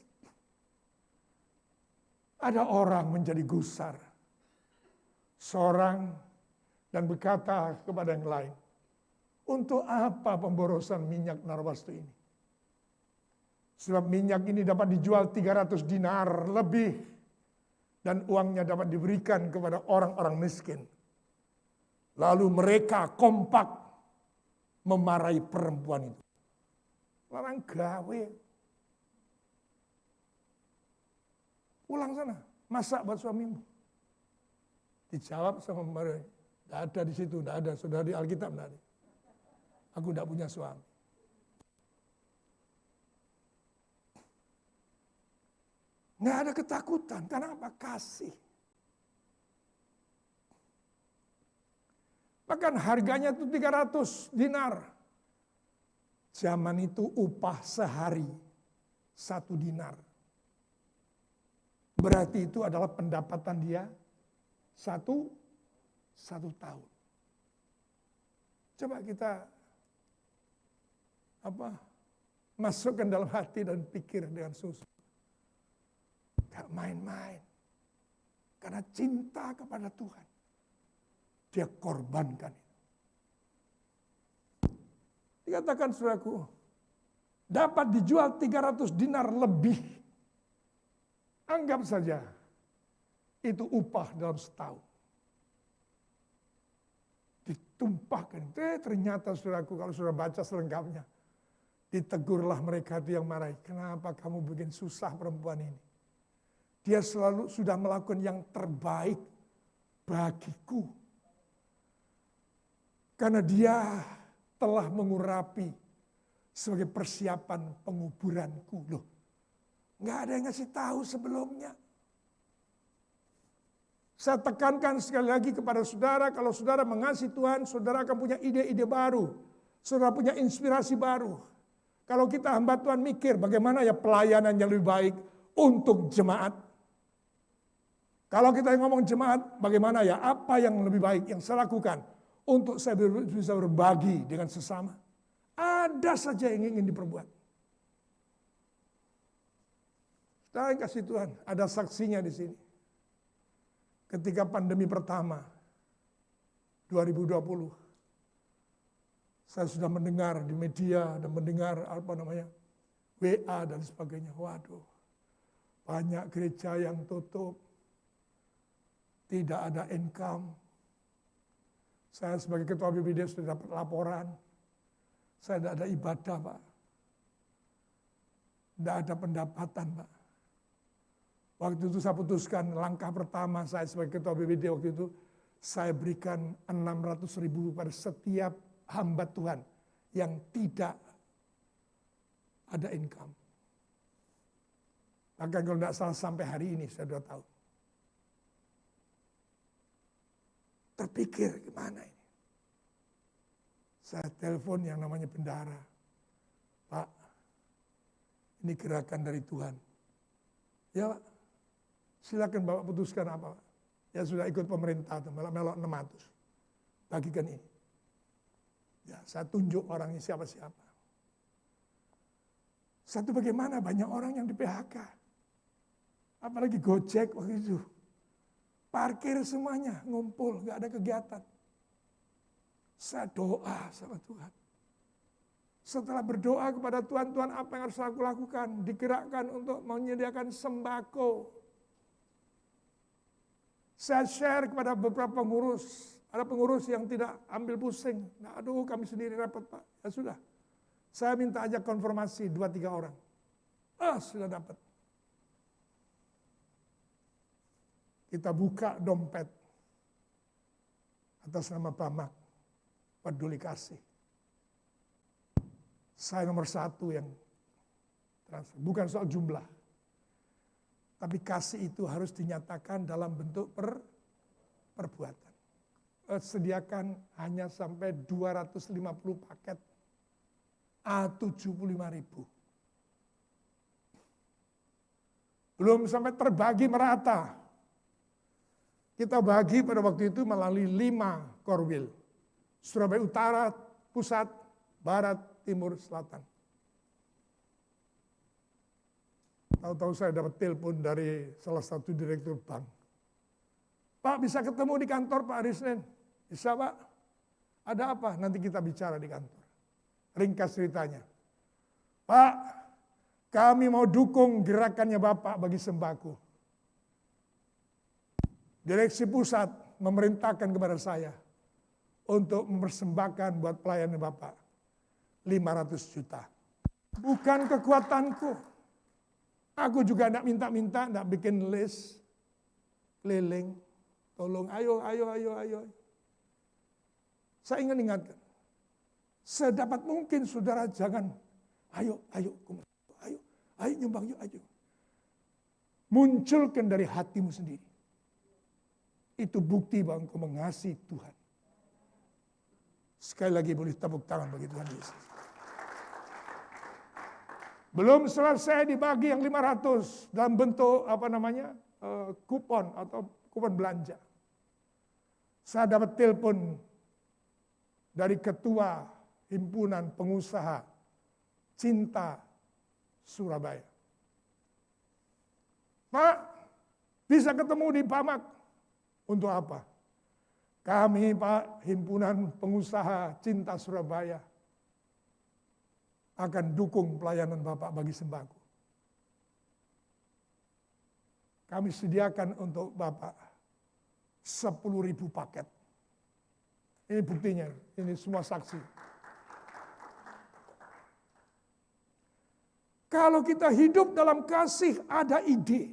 Ada orang menjadi gusar. Seorang dan berkata kepada yang lain. Untuk apa pemborosan minyak narwastu ini? Sebab minyak ini dapat dijual 300 dinar lebih. Dan uangnya dapat diberikan kepada orang-orang miskin. Lalu mereka kompak memarahi perempuan itu. Larang gawe. Pulang sana, masak buat suamimu. Dijawab sama mereka, tidak ada di situ, tidak ada. Sudah di Alkitab, tidak ada. Aku tidak punya suami. Nggak ada ketakutan, karena apa? Kasih. Bahkan harganya itu 300 dinar. Zaman itu upah sehari 1 dinar. berarti itu adalah pendapatan dia satu tahun. Coba kita masukkan dalam hati dan pikir dengan sungguh. Gak main-main. Karena cinta kepada Tuhan. Dia korbankan itu. Dikatakan saudaraku, dapat dijual 300 dinar lebih. Anggap saja itu upah dalam setahun. Ditumpahkan. Ternyata saudaraku, kalau sudah baca selengkapnya, ditegurlah mereka itu yang marahi. Kenapa kamu bikin susah perempuan ini? Dia selalu sudah melakukan yang terbaik bagiku. Karena dia telah mengurapi sebagai persiapan penguburanku. Loh, nggak ada yang ngasih tahu sebelumnya. Saya tekankan sekali lagi kepada saudara, kalau saudara mengasihi Tuhan, saudara akan punya ide-ide baru. Saudara punya inspirasi baru. Kalau kita hamba Tuhan mikir bagaimana ya pelayanan yang lebih baik untuk jemaat. Kalau kita ngomong jemaat, bagaimana ya apa yang lebih baik yang saya lakukan untuk saya bisa berbagi dengan sesama. Ada saja yang ingin diperbuat. Saudara yang kasih Tuhan, ada saksinya di sini. Ketika pandemi pertama, 2020, saya sudah mendengar di media dan mendengar WA dan sebagainya. Waduh, banyak gereja yang tutup, tidak ada income. Saya sebagai ketua BPD sudah dapat laporan, saya tidak ada ibadah, Pak. Tidak ada pendapatan, Pak. Waktu itu saya putuskan langkah pertama saya sebagai ketua BPD waktu itu, saya berikan 600.000 pada setiap hamba Tuhan yang tidak ada income. Bahkan kalau tidak salah sampai hari ini saya 2 tahun. Terpikir gimana ini. Saya telepon yang namanya bendahara. Pak, ini gerakan dari Tuhan. Ya Pak, silakan Bapak putuskan apa. Ya sudah ikut pemerintah, melok 600. Bagikan ini. Ya, saya tunjuk orangnya siapa-siapa. Satu bagaimana banyak orang yang di PHK. Apalagi Gojek waktu itu. Parkir semuanya, ngumpul, gak ada kegiatan. Saya doa sama Tuhan. Setelah berdoa kepada Tuhan, Tuhan apa yang harus aku lakukan? Digerakkan untuk menyediakan sembako. Saya share kepada beberapa pengurus. Ada pengurus yang tidak ambil pusing. Nah, aduh kami sendiri repot Pak. Ya sudah. Saya minta aja konfirmasi 2-3 orang. Sudah dapat. Kita buka dompet atas nama Bamak Peduli Kasih. Saya nomor 1 yang transfer. Bukan soal jumlah. Tapi kasih itu harus dinyatakan dalam bentuk perbuatan. Sediakan hanya sampai 250 paket A75.000. Belum sampai terbagi merata. Kita bagi pada waktu itu melalui 5 korwil. Surabaya Utara, Pusat, Barat, Timur, Selatan. Tahu-tahu saya dapat telepon dari salah satu direktur bank. Pak bisa ketemu di kantor Pak hari Senin? Bisa Pak. Ada apa? Nanti kita bicara di kantor. Ringkas ceritanya. Pak, kami mau dukung gerakannya Bapak bagi sembako. Direksi pusat memerintahkan kepada saya untuk mempersembahkan buat pelayanan Bapak 500 juta. Bukan kekuatanku. Aku juga tidak minta-minta, tidak bikin list keliling. Tolong, ayo. Saya ingin ingatkan. Sedapat mungkin saudara jangan, ayo nyumbang yuk, ayo. Munculkan dari hatimu sendiri. Itu bukti bahwa engkau mengasihi Tuhan. Sekali lagi boleh tepuk tangan bagi Tuhan Yesus. Belum selesai dibagi yang 500 dalam bentuk kupon atau kupon belanja. Saya dapat telepon dari ketua himpunan pengusaha Cinta Surabaya. Pak, bisa ketemu di Pamak. Untuk apa? Kami, Pak, himpunan pengusaha Cinta Surabaya akan dukung pelayanan Bapak bagi sembako. Kami sediakan untuk Bapak 10.000 paket. Ini buktinya, ini semua saksi. Kalau kita hidup dalam kasih, ada ide.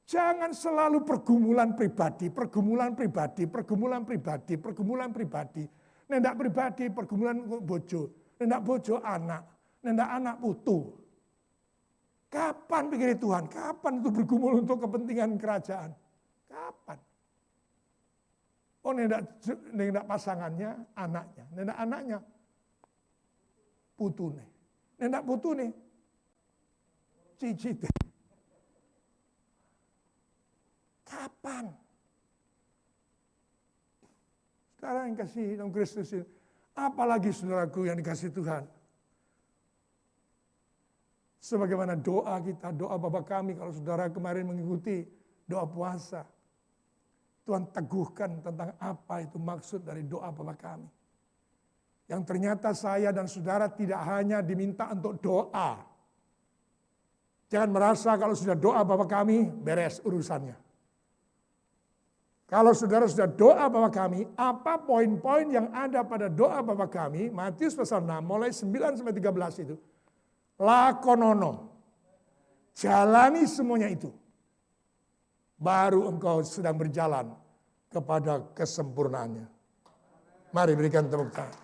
Jangan selalu pergumulan pribadi. Nendak pribadi, pergumulan bojo. Nendak bojo anak. Nendak anak putu. Kapan pikir Tuhan? Kapan itu bergumul untuk kepentingan kerajaan? Kapan? Oh, nendak pasangannya, anaknya. Nendak anaknya, putune. Nendak putune, cicit. Kapan? Sekarang yang kasih dalam Kristus ini. Apalagi saudaraku yang dikasih Tuhan. Sebagaimana doa kita, doa Bapa kami, kalau saudara kemarin mengikuti doa puasa. Tuhan teguhkan tentang apa itu maksud dari doa Bapa kami. Yang ternyata saya dan saudara tidak hanya diminta untuk doa. Jangan merasa kalau sudah doa Bapa kami, beres urusannya. Kalau saudara sudah doa Bapa kami, apa poin-poin yang ada pada doa Bapa kami, Matius pasal 6, mulai 9-13 itu. Lakonono. Jalani semuanya itu. Baru engkau sedang berjalan kepada kesempurnaannya. Mari berikan tepuk tangan.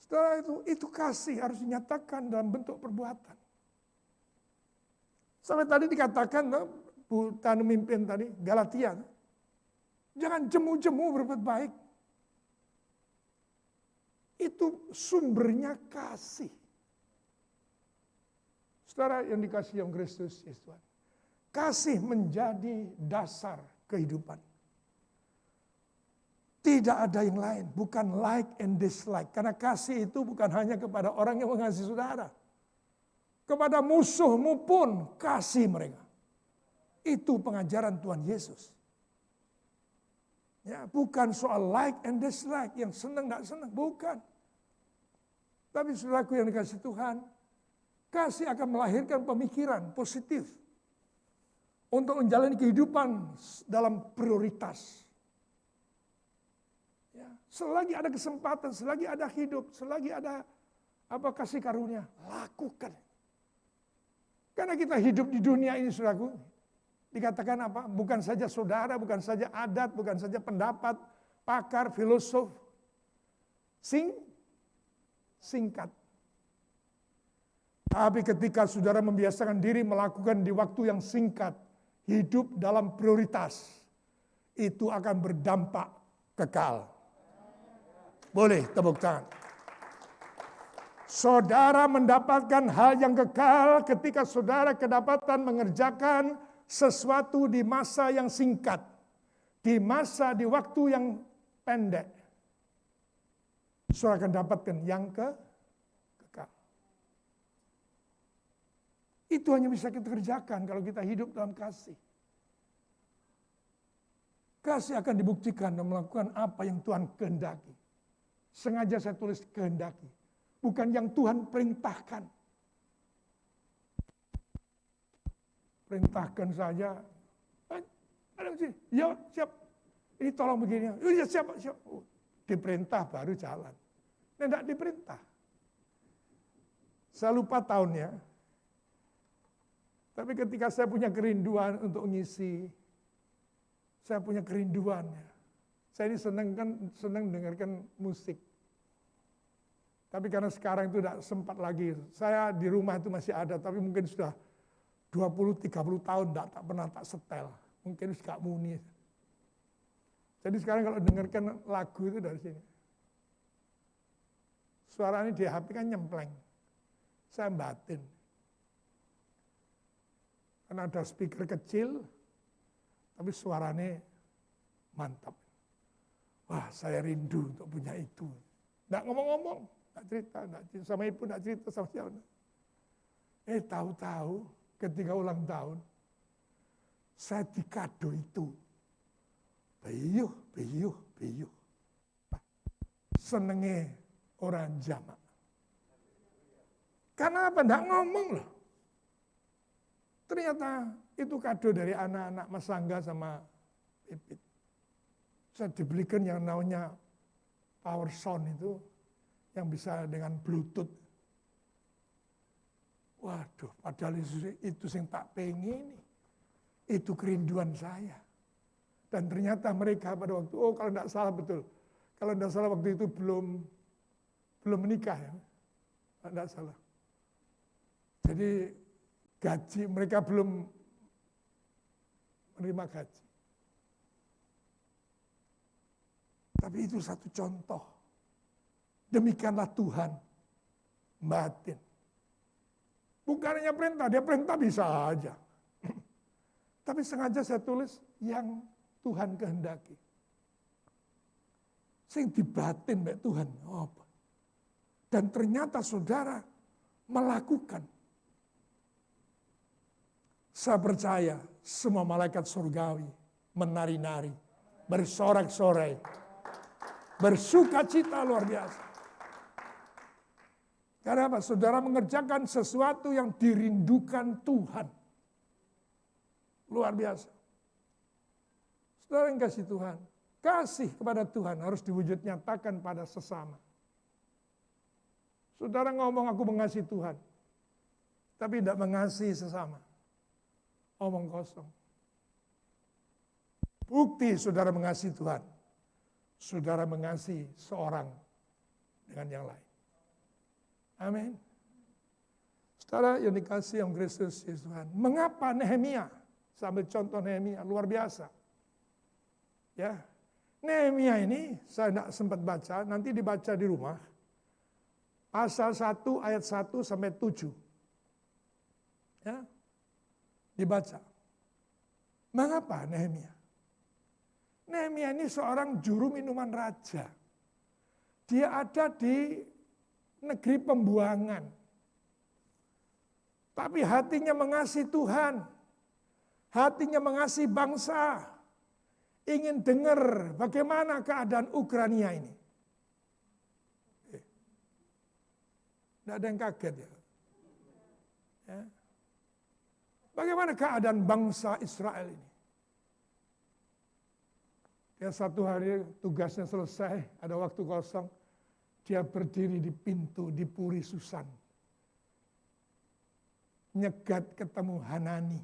Setelah itu kasih harus dinyatakan dalam bentuk perbuatan. Sampai tadi dikatakan, Bu Tanu mimpin tadi, Galatia. Jangan jemu-jemu berbuat baik. Itu sumbernya kasih. Saudara yang dikasihi yang Kristus Yesus Tuhan. Kasih menjadi dasar kehidupan. Tidak ada yang lain, bukan like and dislike. Karena kasih itu bukan hanya kepada orang yang mengasihi saudara. Kepada musuhmu pun kasih mereka. Itu pengajaran Tuhan Yesus. Ya, bukan soal like and dislike, yang senang tidak senang, bukan. Tapi saudaraku yang dikasih Tuhan, kasih akan melahirkan pemikiran positif untuk menjalani kehidupan dalam prioritas. Ya, selagi ada kesempatan, selagi ada hidup, selagi ada kasih karunia, lakukan. Karena kita hidup di dunia ini, saudaraku, dikatakan apa? Bukan saja saudara, bukan saja adat, bukan saja pendapat, pakar, filosof. Singkat. Tapi ketika saudara membiasakan diri melakukan di waktu yang singkat, hidup dalam prioritas, itu akan berdampak kekal. Boleh tepuk tangan. Saudara mendapatkan hal yang kekal ketika saudara kedapatan mengerjakan sesuatu di masa yang singkat, di waktu yang pendek. Saudara akan dapatkan yang kekal. Itu hanya bisa kita kerjakan kalau kita hidup dalam kasih. Kasih akan dibuktikan dan melakukan apa yang Tuhan kehendaki. Sengaja saya tulis kehendaki, bukan yang Tuhan perintahkan. Perintahkan saja. Ada sih, ya siap. Ini tolong begini. Ya siap. Diperintah baru jalan. Tidak diperintah. Saya lupa tahunnya. Tapi ketika saya punya kerinduan untuk ngisi, saya punya kerinduan. Saya ini senang dengarkan musik. Tapi karena sekarang itu tidak sempat lagi. Saya di rumah itu masih ada, tapi mungkin sudah 20-30 tahun tak pernah tak setel. Mungkin sudah muni. Jadi sekarang kalau dengarkan lagu itu dari sini. Suaranya di HP kan nyempleng. Saya batin. Karena ada speaker kecil, tapi suaranya mantap. Wah, saya rindu untuk punya itu. Nggak ngomong-ngomong, nggak cerita sama ibu, nggak cerita sama siapa. Tahu-tahu ketika ulang tahun, saya dikado itu. Beyuh. Senenge orang jamak. Karena apa? Nggak ngomong loh. Ternyata itu kado dari anak-anak Mas Angga sama Pipit. Saya dibelikan yang namanya power sound itu, yang bisa dengan bluetooth. Waduh, padahal itu yang tak pengen. Itu kerinduan saya. Dan ternyata mereka pada waktu, kalau tidak salah betul. Kalau tidak salah waktu itu belum menikah ya. Kalau tidak salah. Jadi gaji, mereka belum menerima gaji. Tapi itu satu contoh. Demikianlah Tuhan batin. Bukan hanya perintah, dia perintah bisa aja. Tapi sengaja saya tulis yang Tuhan kehendaki. Sing dibatin baik Tuhan. Dan ternyata saudara melakukan. Saya percaya semua malaikat surgawi menari-nari, bersorak-sorai, bersuka cita luar biasa. Karena apa? Saudara mengerjakan sesuatu yang dirindukan Tuhan. Luar biasa. Saudara yang kasih Tuhan, kasih kepada Tuhan harus diwujud nyatakan pada sesama. Saudara ngomong aku mengasihi Tuhan, tapi tidak mengasihi sesama. Omong kosong. Bukti saudara mengasihi Tuhan, saudara mengasihi seorang dengan yang lain. Amin. Saudara yang dikasih yang Kristus Yesus Tuhan. Mengapa Nehemia? Sambil contoh Nehemia, luar biasa. Ya, Nehemia ini saya tidak sempat baca, nanti dibaca di rumah. Pasal 1 ayat 1 sampai 7. Ya, dibaca. Mengapa Nehemia? Nehemia ini seorang juru minuman raja. Dia ada di negeri pembuangan. Tapi hatinya mengasihi Tuhan. Hatinya mengasihi bangsa. Ingin dengar bagaimana keadaan Ukraina ini. Tidak ada yang kaget ya. Bagaimana keadaan bangsa Israel ini? Dia satu hari tugasnya selesai, ada waktu kosong. Dia berdiri di pintu di Puri Susan. Nyegat ketemu Hanani.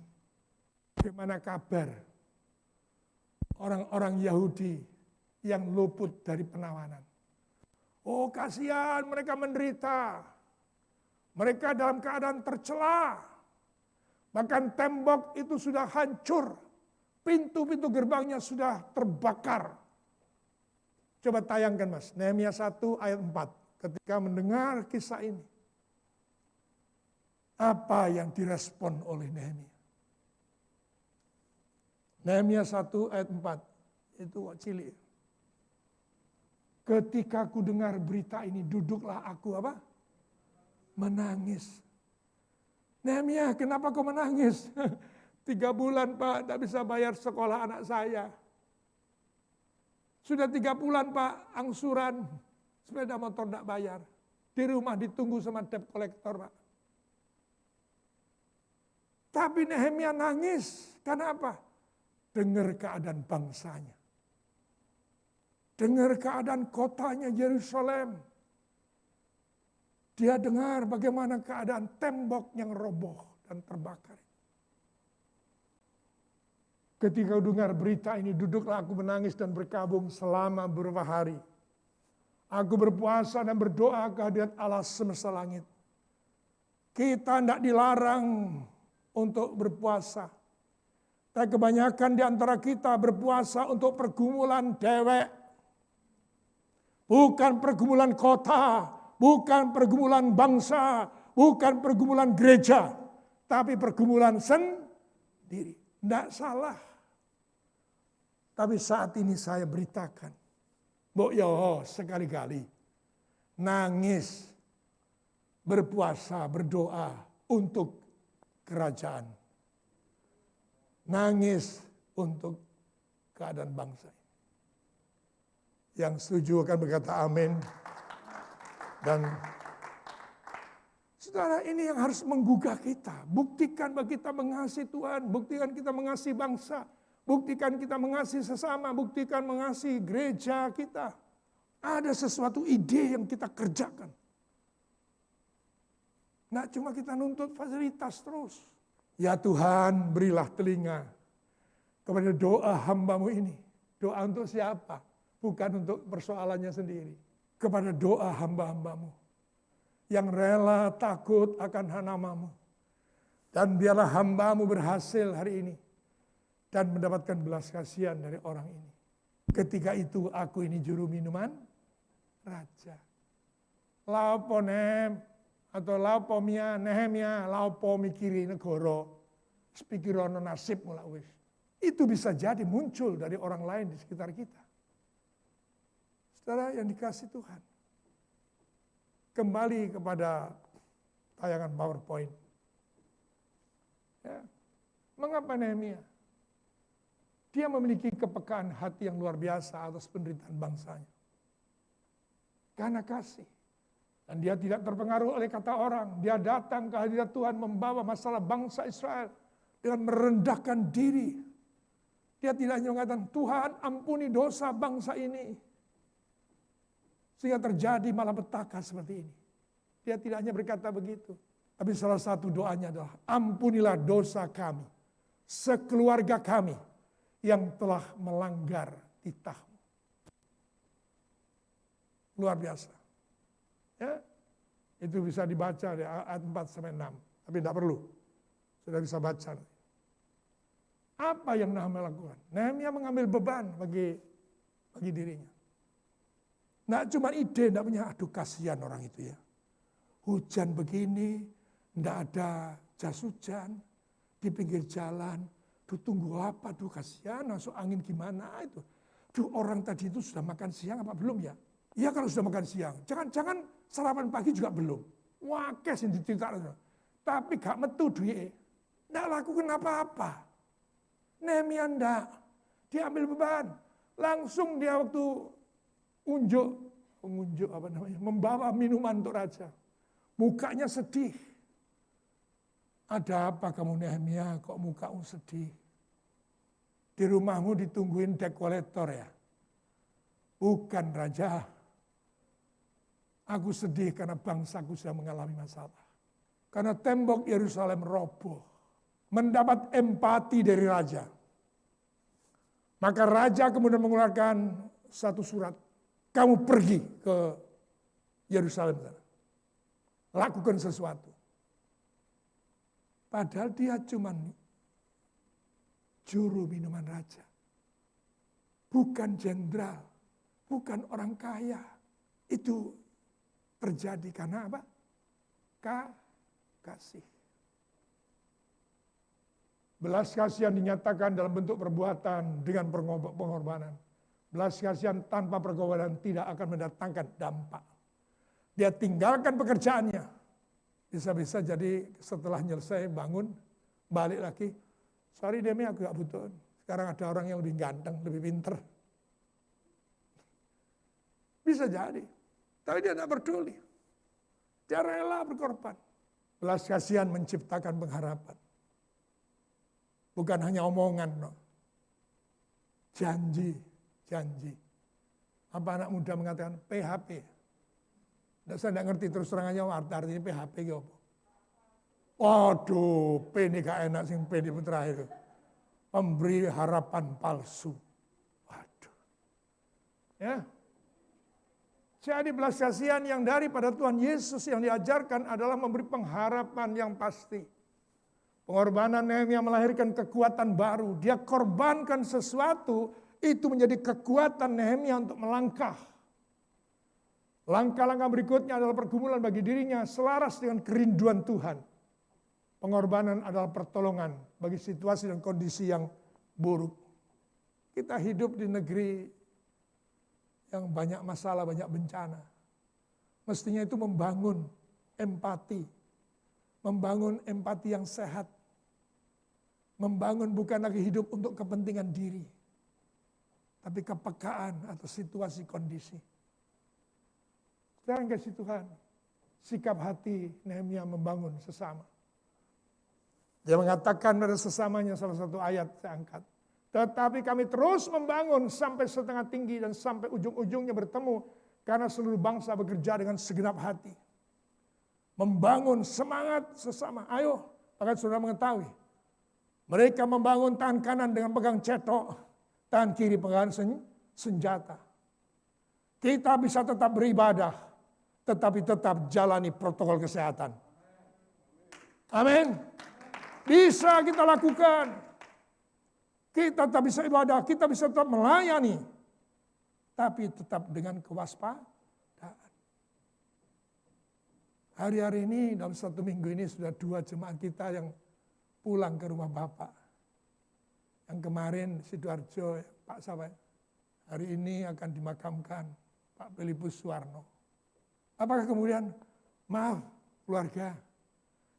Bagaimana kabar orang-orang Yahudi yang luput dari penawanan? Oh kasihan, mereka menderita. Mereka dalam keadaan tercela. Bahkan tembok itu sudah hancur. Pintu-pintu gerbangnya sudah terbakar. Coba tayangkan Mas, Nehemia 1 ayat 4. Ketika mendengar kisah ini. Apa yang direspon oleh Nehemia? Nehemia 1 ayat 4. Itu cilik. Ketika ku dengar berita ini, duduklah aku apa? Menangis. Nehemia, kenapa kau menangis? 3 bulan Pak, tidak bisa bayar sekolah anak saya. Sudah 3 bulan Pak, angsuran sepeda motor tidak bayar. Di rumah ditunggu sama debt collector Pak. Tapi Nehemia nangis, karena apa? Dengar keadaan bangsanya. Dengar keadaan kotanya Yerusalem. Dia dengar bagaimana keadaan tembok yang roboh dan terbakar. Ketika dengar berita ini, duduklah aku menangis dan berkabung selama beberapa hari. Aku berpuasa dan berdoa kehadirat Allah semesta langit. Kita tidak dilarang untuk berpuasa. Tapi kebanyakan di antara kita berpuasa untuk pergumulan dewek. Bukan pergumulan kota, bukan pergumulan bangsa, bukan pergumulan gereja. Tapi pergumulan diri. Tidak salah. Tapi saat ini saya beritakan, Mbok yo sekali-kali nangis, berpuasa, berdoa untuk kerajaan. Nangis untuk keadaan bangsa ini. Yang setuju akan berkata amin. Dan saudara, ini yang harus menggugah kita. Buktikan bahwa kita mengasihi Tuhan, buktikan kita mengasihi bangsa, buktikan kita mengasihi sesama, buktikan mengasihi gereja kita. Ada sesuatu ide yang kita kerjakan. Nggak cuma kita nuntut fasilitas terus. Ya Tuhan, berilah telinga kepada doa hamba-Mu ini. Doa untuk siapa? Bukan untuk persoalannya sendiri. Kepada doa hamba-hamba-Mu yang rela takut akan nama-Mu. Dan biarlah hamba-Mu berhasil hari ini dan mendapatkan belas kasihan dari orang ini. Ketika itu aku ini juru minuman raja. Laopo nem atau laopo mia Nehemia, laopo mikiri negara, pikirono nasib mulai wis. Itu bisa jadi muncul dari orang lain di sekitar kita. Saudara yang dikasih Tuhan. Kembali kepada tayangan PowerPoint. Ya. Mengapa Nehemia? Dia memiliki kepekaan hati yang luar biasa atas penderitaan bangsanya. Karena kasih. Dan dia tidak terpengaruh oleh kata orang. Dia datang ke hadirat Tuhan membawa masalah bangsa Israel dengan merendahkan diri. Dia tidak hanya mengatakan, Tuhan ampuni dosa bangsa ini. Sehingga terjadi malapetaka seperti ini. Dia tidak hanya berkata begitu. Tapi salah satu doanya adalah, ampunilah dosa kami, sekeluarga kami yang telah melanggar titah-Mu. Luar biasa. Ya, itu bisa dibaca di ayat 4-6. Tapi tidak perlu. Sudah bisa baca. Apa yang Nehemia lakukan? Nehemia mengambil beban bagi dirinya. Tidak cuma ide, tidak punya, aduh kasihan orang itu ya. Hujan begini, tidak ada jas hujan, di pinggir jalan, tunggu apa, kasihan, masuk angin gimana itu. Orang tadi itu sudah makan siang apa belum ya? Iya kalau sudah makan siang, jangan sarapan pagi juga belum. Wah kes yang diceritakan. Tapi gak metu duit, tidak lakukan apa-apa. Nehemia ndak, dia ambil beban. Langsung dia waktu membawa minuman untuk raja. Mukanya sedih. Ada apa kamu Nehemia, kok mukamu sedih? Di rumahmu ditungguin dek kolektor ya? Bukan raja. Aku sedih karena bangsaku sedang mengalami masalah. Karena tembok Yerusalem roboh. Mendapat empati dari raja. Maka raja kemudian mengeluarkan satu surat. Kamu pergi ke Yerusalem. Lakukan sesuatu. Padahal dia cuma juru minuman raja. Bukan jenderal. Bukan orang kaya. Itu terjadi karena apa? Kasih. Belas kasihan dinyatakan dalam bentuk perbuatan dengan pengorbanan. Belas kasihan tanpa pengorbanan tidak akan mendatangkan dampak. Dia tinggalkan pekerjaannya. Bisa-bisa jadi setelah selesai bangun, balik lagi. Sorry Demi, aku gak butuh. Sekarang ada orang yang lebih ganteng, lebih pinter. Bisa jadi. Tapi dia tidak peduli. Dia rela berkorban. Belas kasihan menciptakan pengharapan. Bukan hanya omongan. No. Janji. Apa anak muda mengatakan PHP? Saya tidak ngerti terus terangannya artinya PHP itu apa. Waduh, P ini gak enak sing P di terakhir. Memberi harapan palsu. Waduh. Ya. Jadi belas kasihan yang daripada Tuhan Yesus yang diajarkan adalah memberi pengharapan yang pasti. Pengorbanan Nehemia melahirkan kekuatan baru. Dia korbankan sesuatu, itu menjadi kekuatan Nehemia untuk melangkah. Langkah-langkah berikutnya adalah pergumulan bagi dirinya selaras dengan kerinduan Tuhan. Pengorbanan adalah pertolongan bagi situasi dan kondisi yang buruk. Kita hidup di negeri yang banyak masalah, banyak bencana. Mestinya itu membangun empati. Membangun empati yang sehat. Membangun bukan lagi hidup untuk kepentingan diri. Tapi kepekaan atau situasi kondisi. Sekarang kasih Tuhan, sikap hati Nehemia membangun sesama. Dia mengatakan pada sesamanya, salah satu ayat saya angkat. Tetapi kami terus membangun sampai setengah tinggi dan sampai ujung-ujungnya bertemu. Karena seluruh bangsa bekerja dengan segenap hati. Membangun semangat sesama. Ayo, akan saudara mengetahui. Mereka membangun tangan kanan dengan pegang cetok. Tangan kiri pegang senjata. Kita bisa tetap beribadah. Tetapi tetap jalani protokol kesehatan. Amin. Bisa kita lakukan. Kita tetap bisa ibadah, kita bisa tetap melayani. Tapi tetap dengan kewaspadaan. Hari-hari ini dalam 1 minggu ini sudah 2 jemaat kita yang pulang ke rumah Bapak. Yang kemarin Sidoarjo, Pak Sabai. Hari ini akan dimakamkan Pak Filipus Suwarno. Apakah kemudian, maaf keluarga,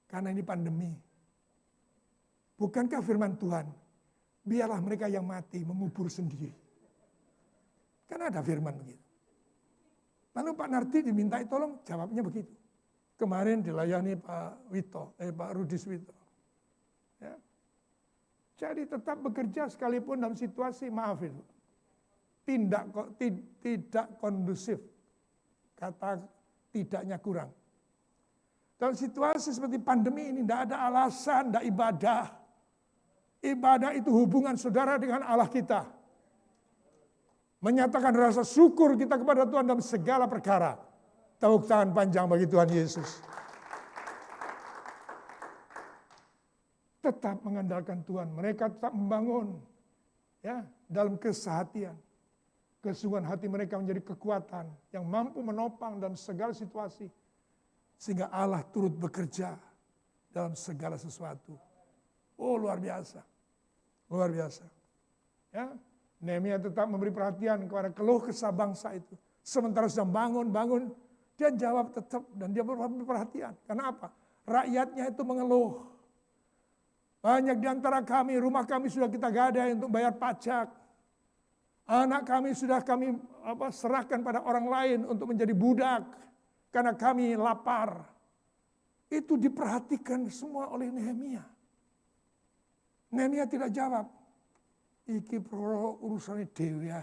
karena ini pandemi. Bukankah firman Tuhan, biarlah mereka yang mati mengubur sendiri. Kan ada firman begitu. Lalu Pak Narti dimintai tolong, jawabnya begitu. Kemarin dilayani Pak Rudis Wito. Ya. Jadi tetap bekerja sekalipun dalam situasi, maaf itu, tidak kondusif. Kata tidaknya kurang. Dalam situasi seperti pandemi ini tidak ada alasan, tidak ibadah. Ibadah itu hubungan saudara dengan Allah kita. Menyatakan rasa syukur kita kepada Tuhan dalam segala perkara. Tepuk tangan panjang bagi Tuhan Yesus. Tetap mengandalkan Tuhan. Mereka tetap membangun ya dalam kesehatian. Kesungguhan hati mereka menjadi kekuatan yang mampu menopang dalam segala situasi. Sehingga Allah turut bekerja dalam segala sesuatu. Oh luar biasa. Luar biasa. Ya, Nehemia tetap memberi perhatian kepada keluh kesah bangsa itu. Sementara sedang bangun, dia jawab tetap dan dia memberi perhatian. Karena apa? Rakyatnya itu mengeluh. Banyak di antara kami, rumah kami sudah kita gadai untuk bayar pajak. Anak kami sudah kami serahkan pada orang lain untuk menjadi budak. Karena kami lapar. Itu diperhatikan semua oleh Nehemia. Nehemia tidak jawab. Iki pro urusannya dewi.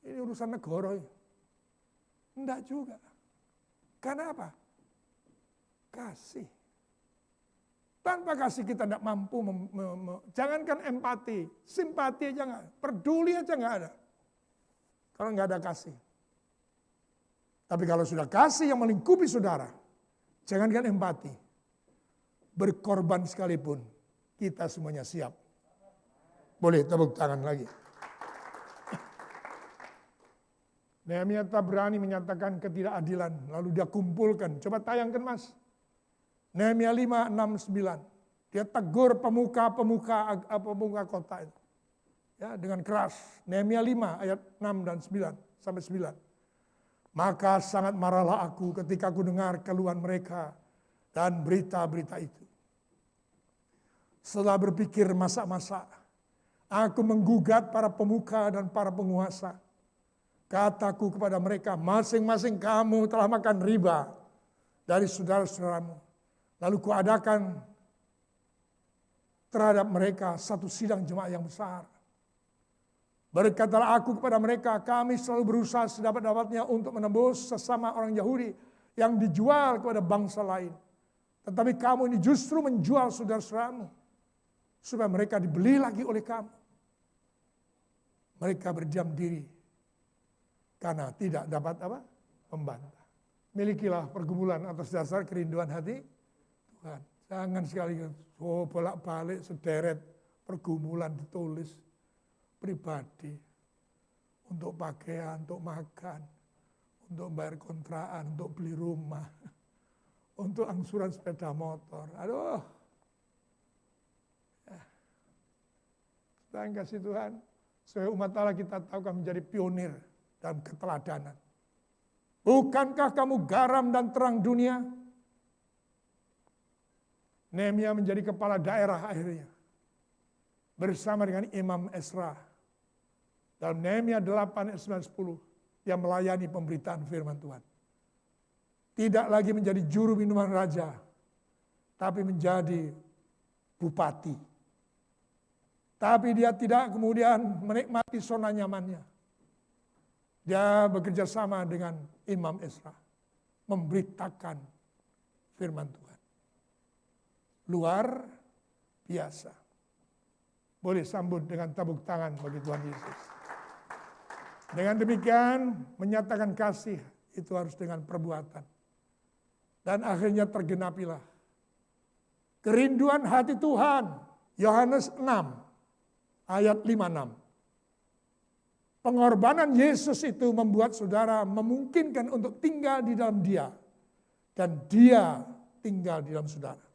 Ini urusan negara. Enggak juga. Karena apa? Kasih. Tanpa kasih kita tidak mampu, jangankan empati, simpati aja nggak, peduli aja nggak ada. Kalau nggak ada kasih. Tapi kalau sudah kasih yang melingkupi saudara, jangankan empati, berkorban sekalipun, kita semuanya siap. Boleh tepuk tangan lagi. Nehemia tak berani menyatakan ketidakadilan, lalu dia kumpulkan. Coba tayangkan Mas. Nehemia 5, 6, 9. Dia tegur pemuka kota itu. Ya, dengan keras. Nehemia 5 ayat 6 dan 9 sampai 9. Maka sangat marahlah aku ketika aku dengar keluhan mereka dan berita-berita itu. Setelah berpikir masak-masak, aku menggugat para pemuka dan para penguasa. Kataku kepada mereka, masing-masing kamu telah makan riba dari saudara-saudaramu. Lalu kuadakan terhadap mereka satu sidang jemaat yang besar. Berkatalah aku kepada mereka, kami selalu berusaha sedapat-dapatnya untuk menembus sesama orang Yahudi yang dijual kepada bangsa lain. Tetapi kamu ini justru menjual saudara-saudaramu, supaya mereka dibeli lagi oleh kamu. Mereka berdiam diri, karena tidak dapat membantah. Milikilah pergumulan atas dasar kerinduan hati Tuhan. Jangan sekali bolak-balik sederet pergumulan ditulis pribadi untuk pakaian, untuk makan, untuk bayar kontrakan, untuk beli rumah, untuk angsuran sepeda motor. Aduh. Tuhan kasih Tuhan, sebagai umat Allah kita tahu kami menjadi pionir dalam keteladanan. Bukankah kamu garam dan terang dunia? Nehemia menjadi kepala daerah akhirnya. Bersama dengan Imam Ezra. Dalam Nehemia 8, 9, 10. Yang melayani pemberitaan firman Tuhan. Tidak lagi menjadi juru minuman raja. Tapi menjadi bupati. Tapi dia tidak kemudian menikmati zona nyamannya. Dia bekerja sama dengan Imam Ezra. Memberitakan firman Tuhan. Luar biasa. Boleh sambut dengan tepuk tangan bagi Tuhan Yesus. Dengan demikian menyatakan kasih itu harus dengan perbuatan. Dan akhirnya tergenapilah kerinduan hati Tuhan. Yohanes 6 ayat 5-6. Pengorbanan Yesus itu membuat saudara memungkinkan untuk tinggal di dalam Dia. Dan Dia tinggal di dalam saudara.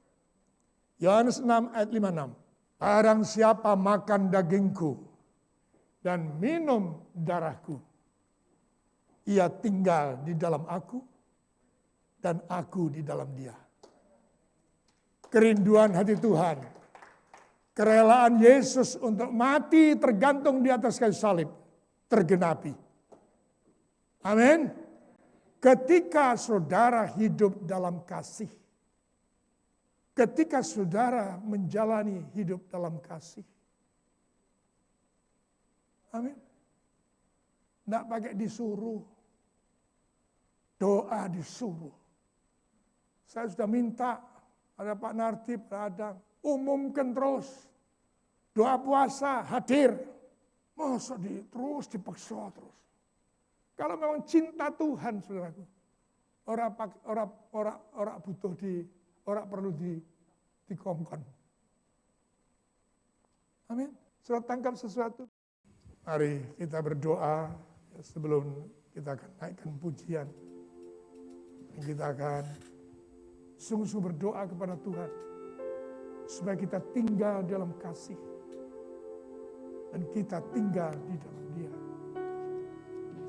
Yohanes 6 ayat 5-6. Barang siapa makan dagingku dan minum darahku, ia tinggal di dalam aku dan aku di dalam dia. Kerinduan hati Tuhan, kerelaan Yesus untuk mati tergantung di atas kayu salib, tergenapi. Amin. Ketika saudara hidup dalam kasih, ketika saudara menjalani hidup dalam kasih. Amin. Tidak pakai disuruh. Doa disuruh. Saya sudah minta pada Pak Narti, Pak Adang, umumkan terus. Doa puasa hadir. Masa terus dipaksa terus. Kalau memang cinta Tuhan, saudaraku. Orang butuh orang perlu dikongkon. Amin. Sudah tangkap sesuatu. Mari kita berdoa sebelum kita akan naikkan pujian. Kita akan sungguh-sungguh berdoa kepada Tuhan. Supaya kita tinggal dalam kasih. Dan kita tinggal di dalam Dia.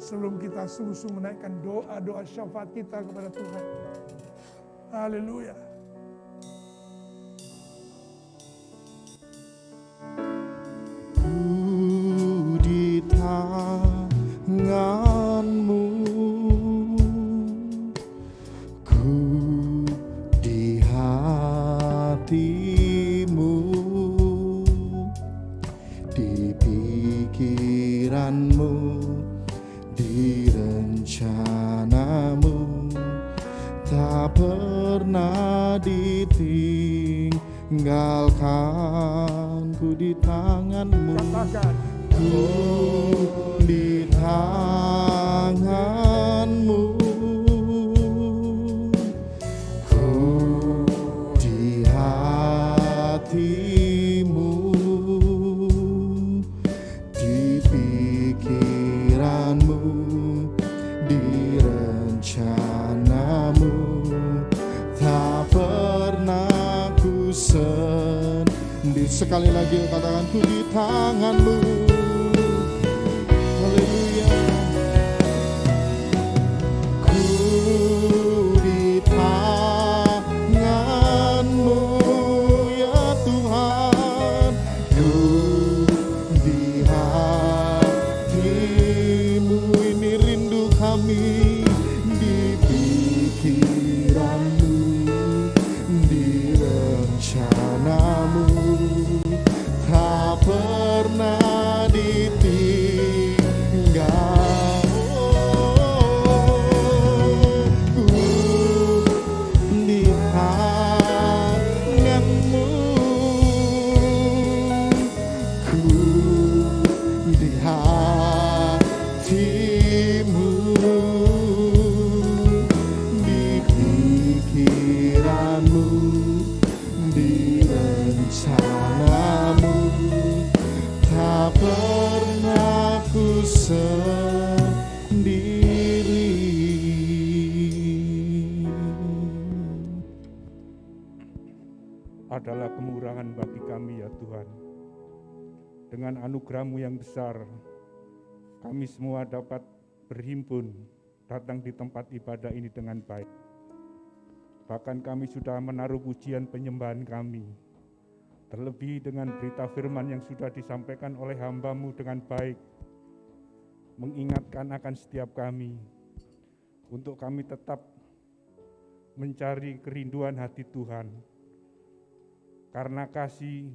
Sebelum kita sungguh-sungguh menaikkan doa-doa syafaat kita kepada Tuhan. Haleluya. Tanganmu, ku di hatimu, di pikiranmu, di rencanamu, tak pernah ditinggalkanku di tanganmu. Katakan. Di tanganmu, ku di hatimu, di pikiranmu, di rencanamu, tak pernah ku sendiri. Sekali lagi katakan, ku di tanganmu. adalah kemurahan bagi kami ya Tuhan. Dengan anugerah-Mu yang besar, kami semua dapat berhimpun datang di tempat ibadah ini dengan baik. Bahkan kami sudah menaruh pujian penyembahan kami. Terlebih dengan berita firman yang sudah disampaikan oleh hamba-Mu dengan baik, mengingatkan akan setiap kami, untuk kami tetap mencari kerinduan hati Tuhan. Karena kasih,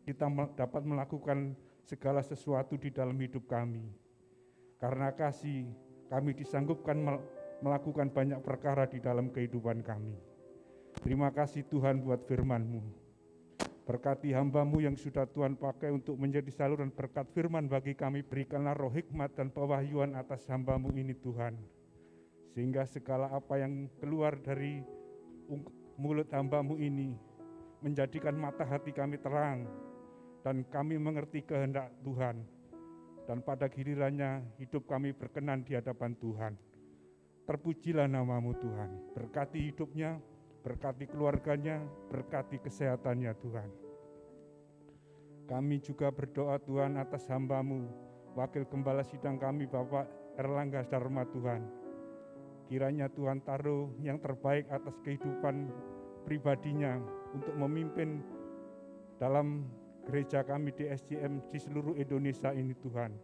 kita dapat melakukan segala sesuatu di dalam hidup kami. Karena kasih, kami disanggupkan melakukan banyak perkara di dalam kehidupan kami. Terima kasih Tuhan buat firman-Mu. Berkati hamba-Mu yang sudah Tuhan pakai untuk menjadi saluran berkat firman bagi kami. Berikanlah roh hikmat dan pewahyuan atas hamba-Mu ini Tuhan. Sehingga segala apa yang keluar dari mulut hamba-Mu ini menjadikan mata hati kami terang. Dan kami mengerti kehendak Tuhan. Dan pada gilirannya hidup kami berkenan di hadapan Tuhan. Terpujilah nama-Mu Tuhan. Berkati hidupnya, berkati keluarganya, berkati kesehatannya Tuhan. Kami juga berdoa Tuhan atas hamba-Mu, Wakil Gembala Sidang kami Bapak Erlangga Dharma Tuhan. Kiranya Tuhan taruh yang terbaik atas kehidupan pribadinya untuk memimpin dalam gereja kami di SCM di seluruh Indonesia ini Tuhan.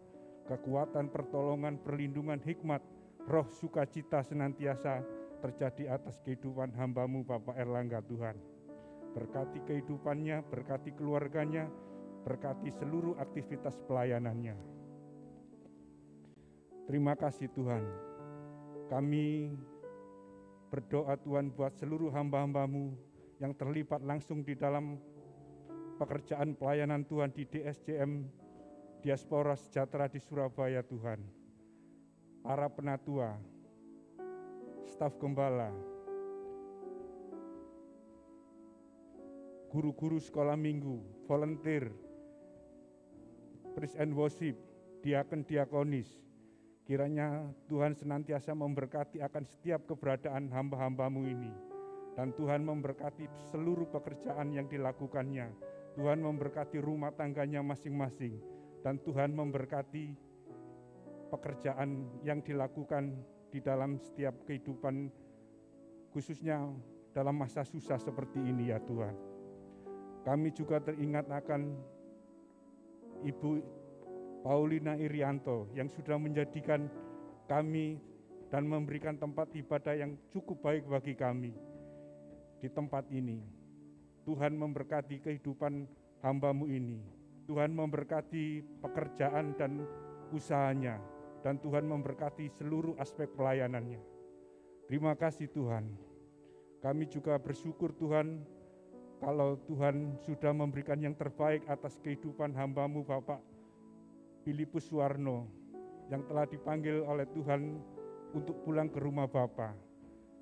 Kekuatan, pertolongan, perlindungan, hikmat, roh sukacita senantiasa terjadi atas kehidupan hamba-Mu Bapak Erlangga Tuhan. Berkati kehidupannya, berkati keluarganya, berkati seluruh aktivitas pelayanannya. Terima kasih Tuhan. Kami berdoa Tuhan buat seluruh hamba-hamba-Mu yang terlibat langsung di dalam pekerjaan pelayanan Tuhan di DSCM Diaspora Sejahtera di Surabaya Tuhan. Para penatua, staf gembala, guru-guru sekolah minggu, volunteer, praise and worship, diakon-diakonis. Kiranya Tuhan senantiasa memberkati akan setiap keberadaan hamba-hamba-Mu ini. Dan Tuhan memberkati seluruh pekerjaan yang dilakukannya. Tuhan memberkati rumah tangganya masing-masing. Dan Tuhan memberkati pekerjaan yang dilakukan di dalam setiap kehidupan, khususnya dalam masa susah seperti ini ya Tuhan. Kami juga teringat akan Ibu Paulina Irianto yang sudah menjadikan kami dan memberikan tempat ibadah yang cukup baik bagi kami di tempat ini. Tuhan memberkati kehidupan hamba-Mu ini. Tuhan memberkati pekerjaan dan usahanya. Dan Tuhan memberkati seluruh aspek pelayanannya. Terima kasih Tuhan. Kami juga bersyukur Tuhan, kalau Tuhan sudah memberikan yang terbaik atas kehidupan hamba-Mu Bapak Filipus Suwarno, yang telah dipanggil oleh Tuhan untuk pulang ke rumah Bapa,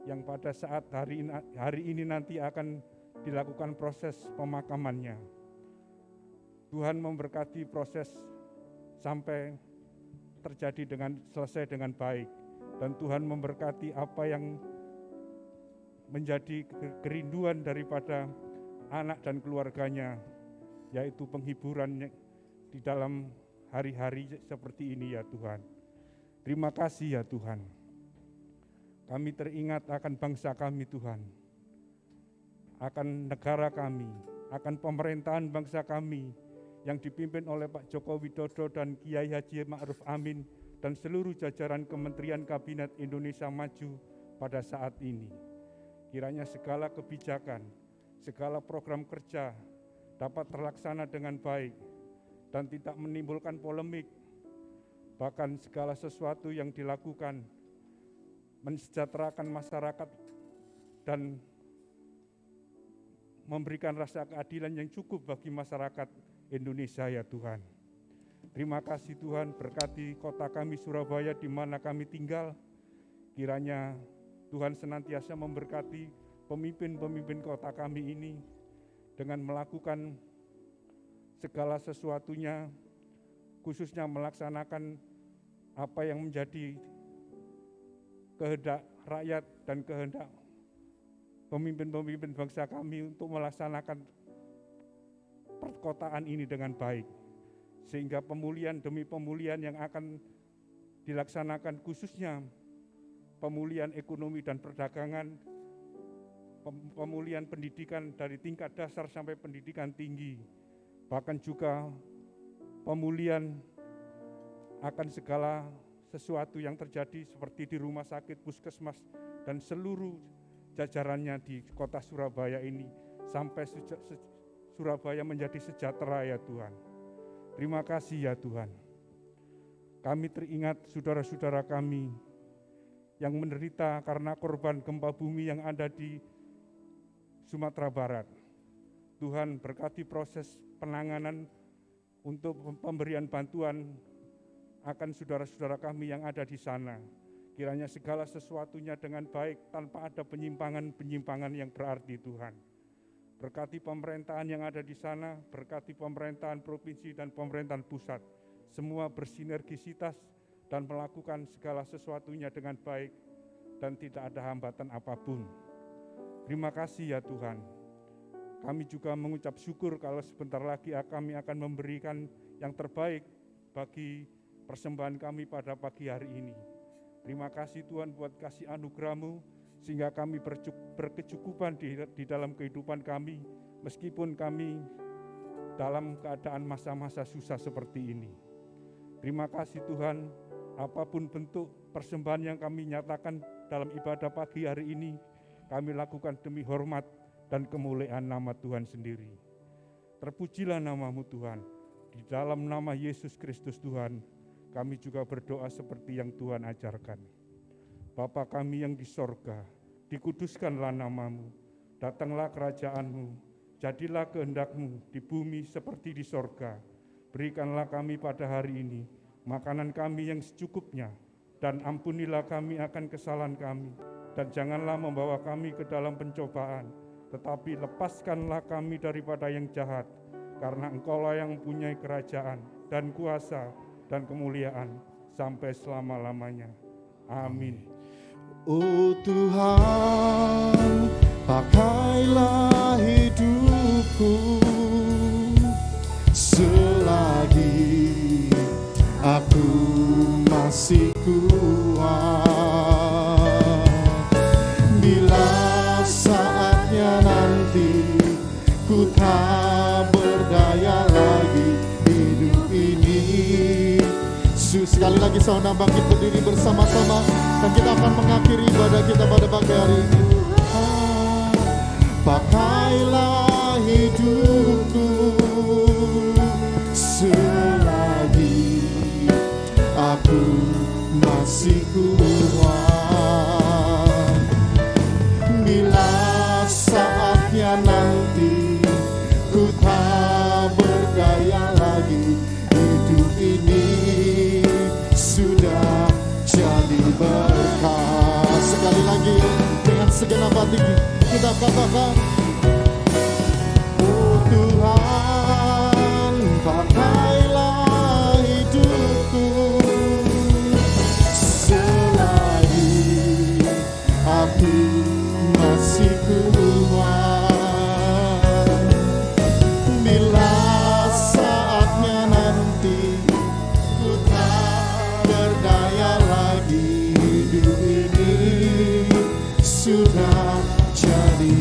yang pada saat hari ini nanti akan dilakukan proses pemakamannya. Tuhan memberkati proses sampai selesai dengan baik, dan Tuhan memberkati apa yang menjadi kerinduan daripada anak dan keluarganya, yaitu penghiburan di dalam hari-hari seperti ini ya Tuhan. Terima kasih ya Tuhan. Kami teringat akan bangsa kami Tuhan, akan negara kami, akan pemerintahan bangsa kami yang dipimpin oleh Pak Joko Widodo dan Kiai Haji Ma'ruf Amin dan seluruh jajaran Kementerian Kabinet Indonesia Maju pada saat ini. Kiranya segala kebijakan, segala program kerja dapat terlaksana dengan baik dan tidak menimbulkan polemik. Bahkan segala sesuatu yang dilakukan mensejahterakan masyarakat dan memberikan rasa keadilan yang cukup bagi masyarakat Indonesia ya Tuhan. Terima kasih Tuhan, berkati kota kami Surabaya di mana kami tinggal. Kiranya Tuhan senantiasa memberkati pemimpin-pemimpin kota kami ini dengan melakukan segala sesuatunya, khususnya melaksanakan apa yang menjadi kehendak rakyat dan kehendak pemimpin-pemimpin bangsa kami untuk melaksanakan perkotaan ini dengan baik, sehingga pemulihan demi pemulihan yang akan dilaksanakan, khususnya pemulihan ekonomi dan perdagangan, pemulihan pendidikan dari tingkat dasar sampai pendidikan tinggi, bahkan juga pemulihan akan segala sesuatu yang terjadi seperti di rumah sakit, puskesmas, dan seluruh jajarannya di kota Surabaya ini, sampai Surabaya menjadi sejahtera ya Tuhan. Terima kasih ya Tuhan. Kami teringat saudara-saudara kami yang menderita karena korban gempa bumi yang ada di Sumatera Barat. Tuhan berkati proses penanganan untuk pemberian bantuan akan saudara-saudara kami yang ada di sana. Kiranya segala sesuatunya dengan baik tanpa ada penyimpangan-penyimpangan yang berarti Tuhan. Berkati pemerintahan yang ada di sana, berkati pemerintahan provinsi dan pemerintahan pusat. Semua bersinergisitas dan melakukan segala sesuatunya dengan baik dan tidak ada hambatan apapun. Terima kasih ya Tuhan. Kami juga mengucap syukur kalau sebentar lagi kami akan memberikan yang terbaik bagi persembahan kami pada pagi hari ini. Terima kasih Tuhan buat kasih anugerah-Mu, sehingga kami berkecukupan di dalam kehidupan kami, meskipun kami dalam keadaan masa-masa susah seperti ini. Terima kasih Tuhan, apapun bentuk persembahan yang kami nyatakan dalam ibadah pagi hari ini, kami lakukan demi hormat dan kemuliaan nama Tuhan sendiri. Terpujilah nama-Mu Tuhan, di dalam nama Yesus Kristus Tuhan, kami juga berdoa seperti yang Tuhan ajarkan. Bapa kami yang di sorga, dikuduskanlah nama-Mu, datanglah kerajaan-Mu, jadilah kehendak-Mu di bumi seperti di sorga. Berikanlah kami pada hari ini makanan kami yang secukupnya, dan ampunilah kami akan kesalahan kami, dan janganlah membawa kami ke dalam pencobaan, tetapi lepaskanlah kami daripada yang jahat, karena Engkaulah yang mempunyai kerajaan dan kuasa dan kemuliaan sampai selama-lamanya. Amin. Oh Tuhan, pakailah hidupku selagi aku masih kuat. Bila saatnya nanti ku tak berdaya lagi hidup ini. Sekali lagi saudara bangkit berdiri bersama-sama, dan kita akan mengakhiri ibadah kita pada pagi hari ini. Pakailah hidupku selagi aku masih kuat. Bila saatnya nanti ku tak berdaya lagi, hidup ini sudah jadi berkah. Sekali lagi dengan segenap hati kita katakan, oh Tuhan, pakailah hidupku selagi aku masih kuat. Bila saatnya nanti ku tak berdaya lagi, hidup ini sudah jadi.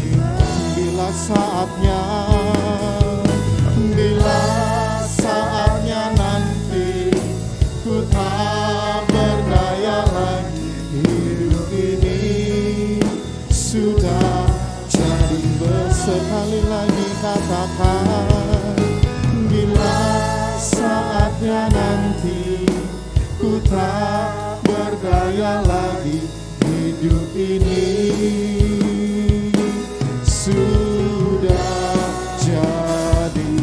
Bila saatnya nanti ku tak berdaya lagi, hidup ini sudah jadi. Sekali lagi katakan, bila saatnya nanti ku tak berdaya lagi, hidup ini sudah jadi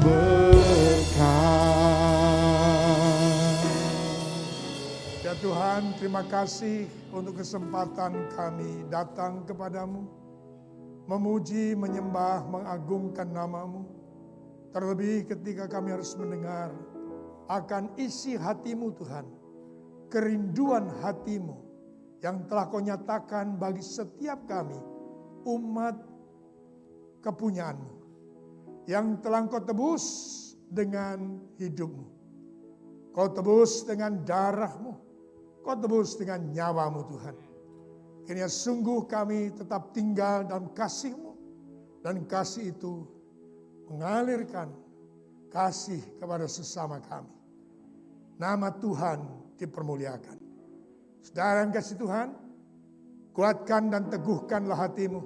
berkah. Ya Tuhan, terima kasih untuk kesempatan kami datang kepadamu, memuji, menyembah, mengagungkan nama-Mu. Terlebih ketika kami harus mendengar akan isi hati-Mu Tuhan, kerinduan hati-Mu yang telah Kau nyatakan bagi setiap kami, umat kepunyaan-Mu. yang telah Engkau tebus dengan hidupmu. Kau tebus dengan darahmu. Kau tebus dengan nyawamu Tuhan. Kiranya sungguh kami tetap tinggal dalam kasih-Mu. Dan kasih itu mengalirkan kasih kepada sesama kami. Nama Tuhan dipermuliakan. Saudara yang kasih Tuhan, kuatkan dan teguhkanlah hatimu.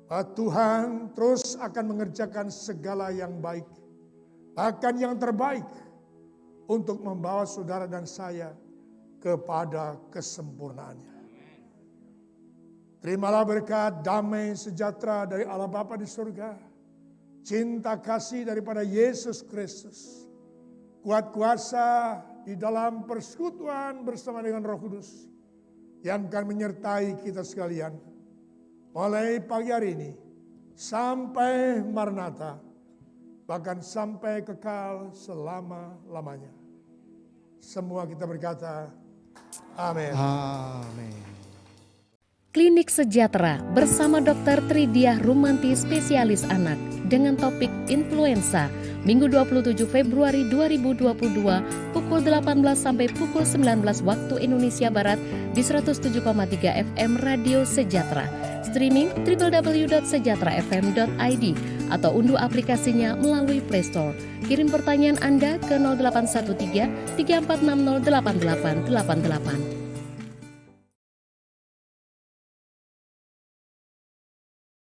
Bahwa Tuhan terus akan mengerjakan segala yang baik. Bahkan yang terbaik untuk membawa saudara dan saya kepada kesempurnaannya. Terimalah berkat damai sejahtera dari Allah Bapa di surga. Cinta kasih daripada Yesus Kristus. Kuat kuasa di dalam persekutuan bersama dengan Roh Kudus. Yang akan menyertai kita sekalian. Mulai pagi hari ini sampai Maranatha. Bahkan sampai kekal selama-lamanya. Semua kita berkata, amin. Amin. Klinik Sejahtera bersama Dr. Tridiah Rumanti, spesialis anak, dengan topik influenza, Minggu 27 Februari 2022 pukul 18 sampai pukul 19 waktu Indonesia Barat di 107,3 FM Radio Sejahtera. Streaming www.sejahterafm.id atau unduh aplikasinya melalui Play Store. Kirim pertanyaan Anda ke 0813 3460 8888.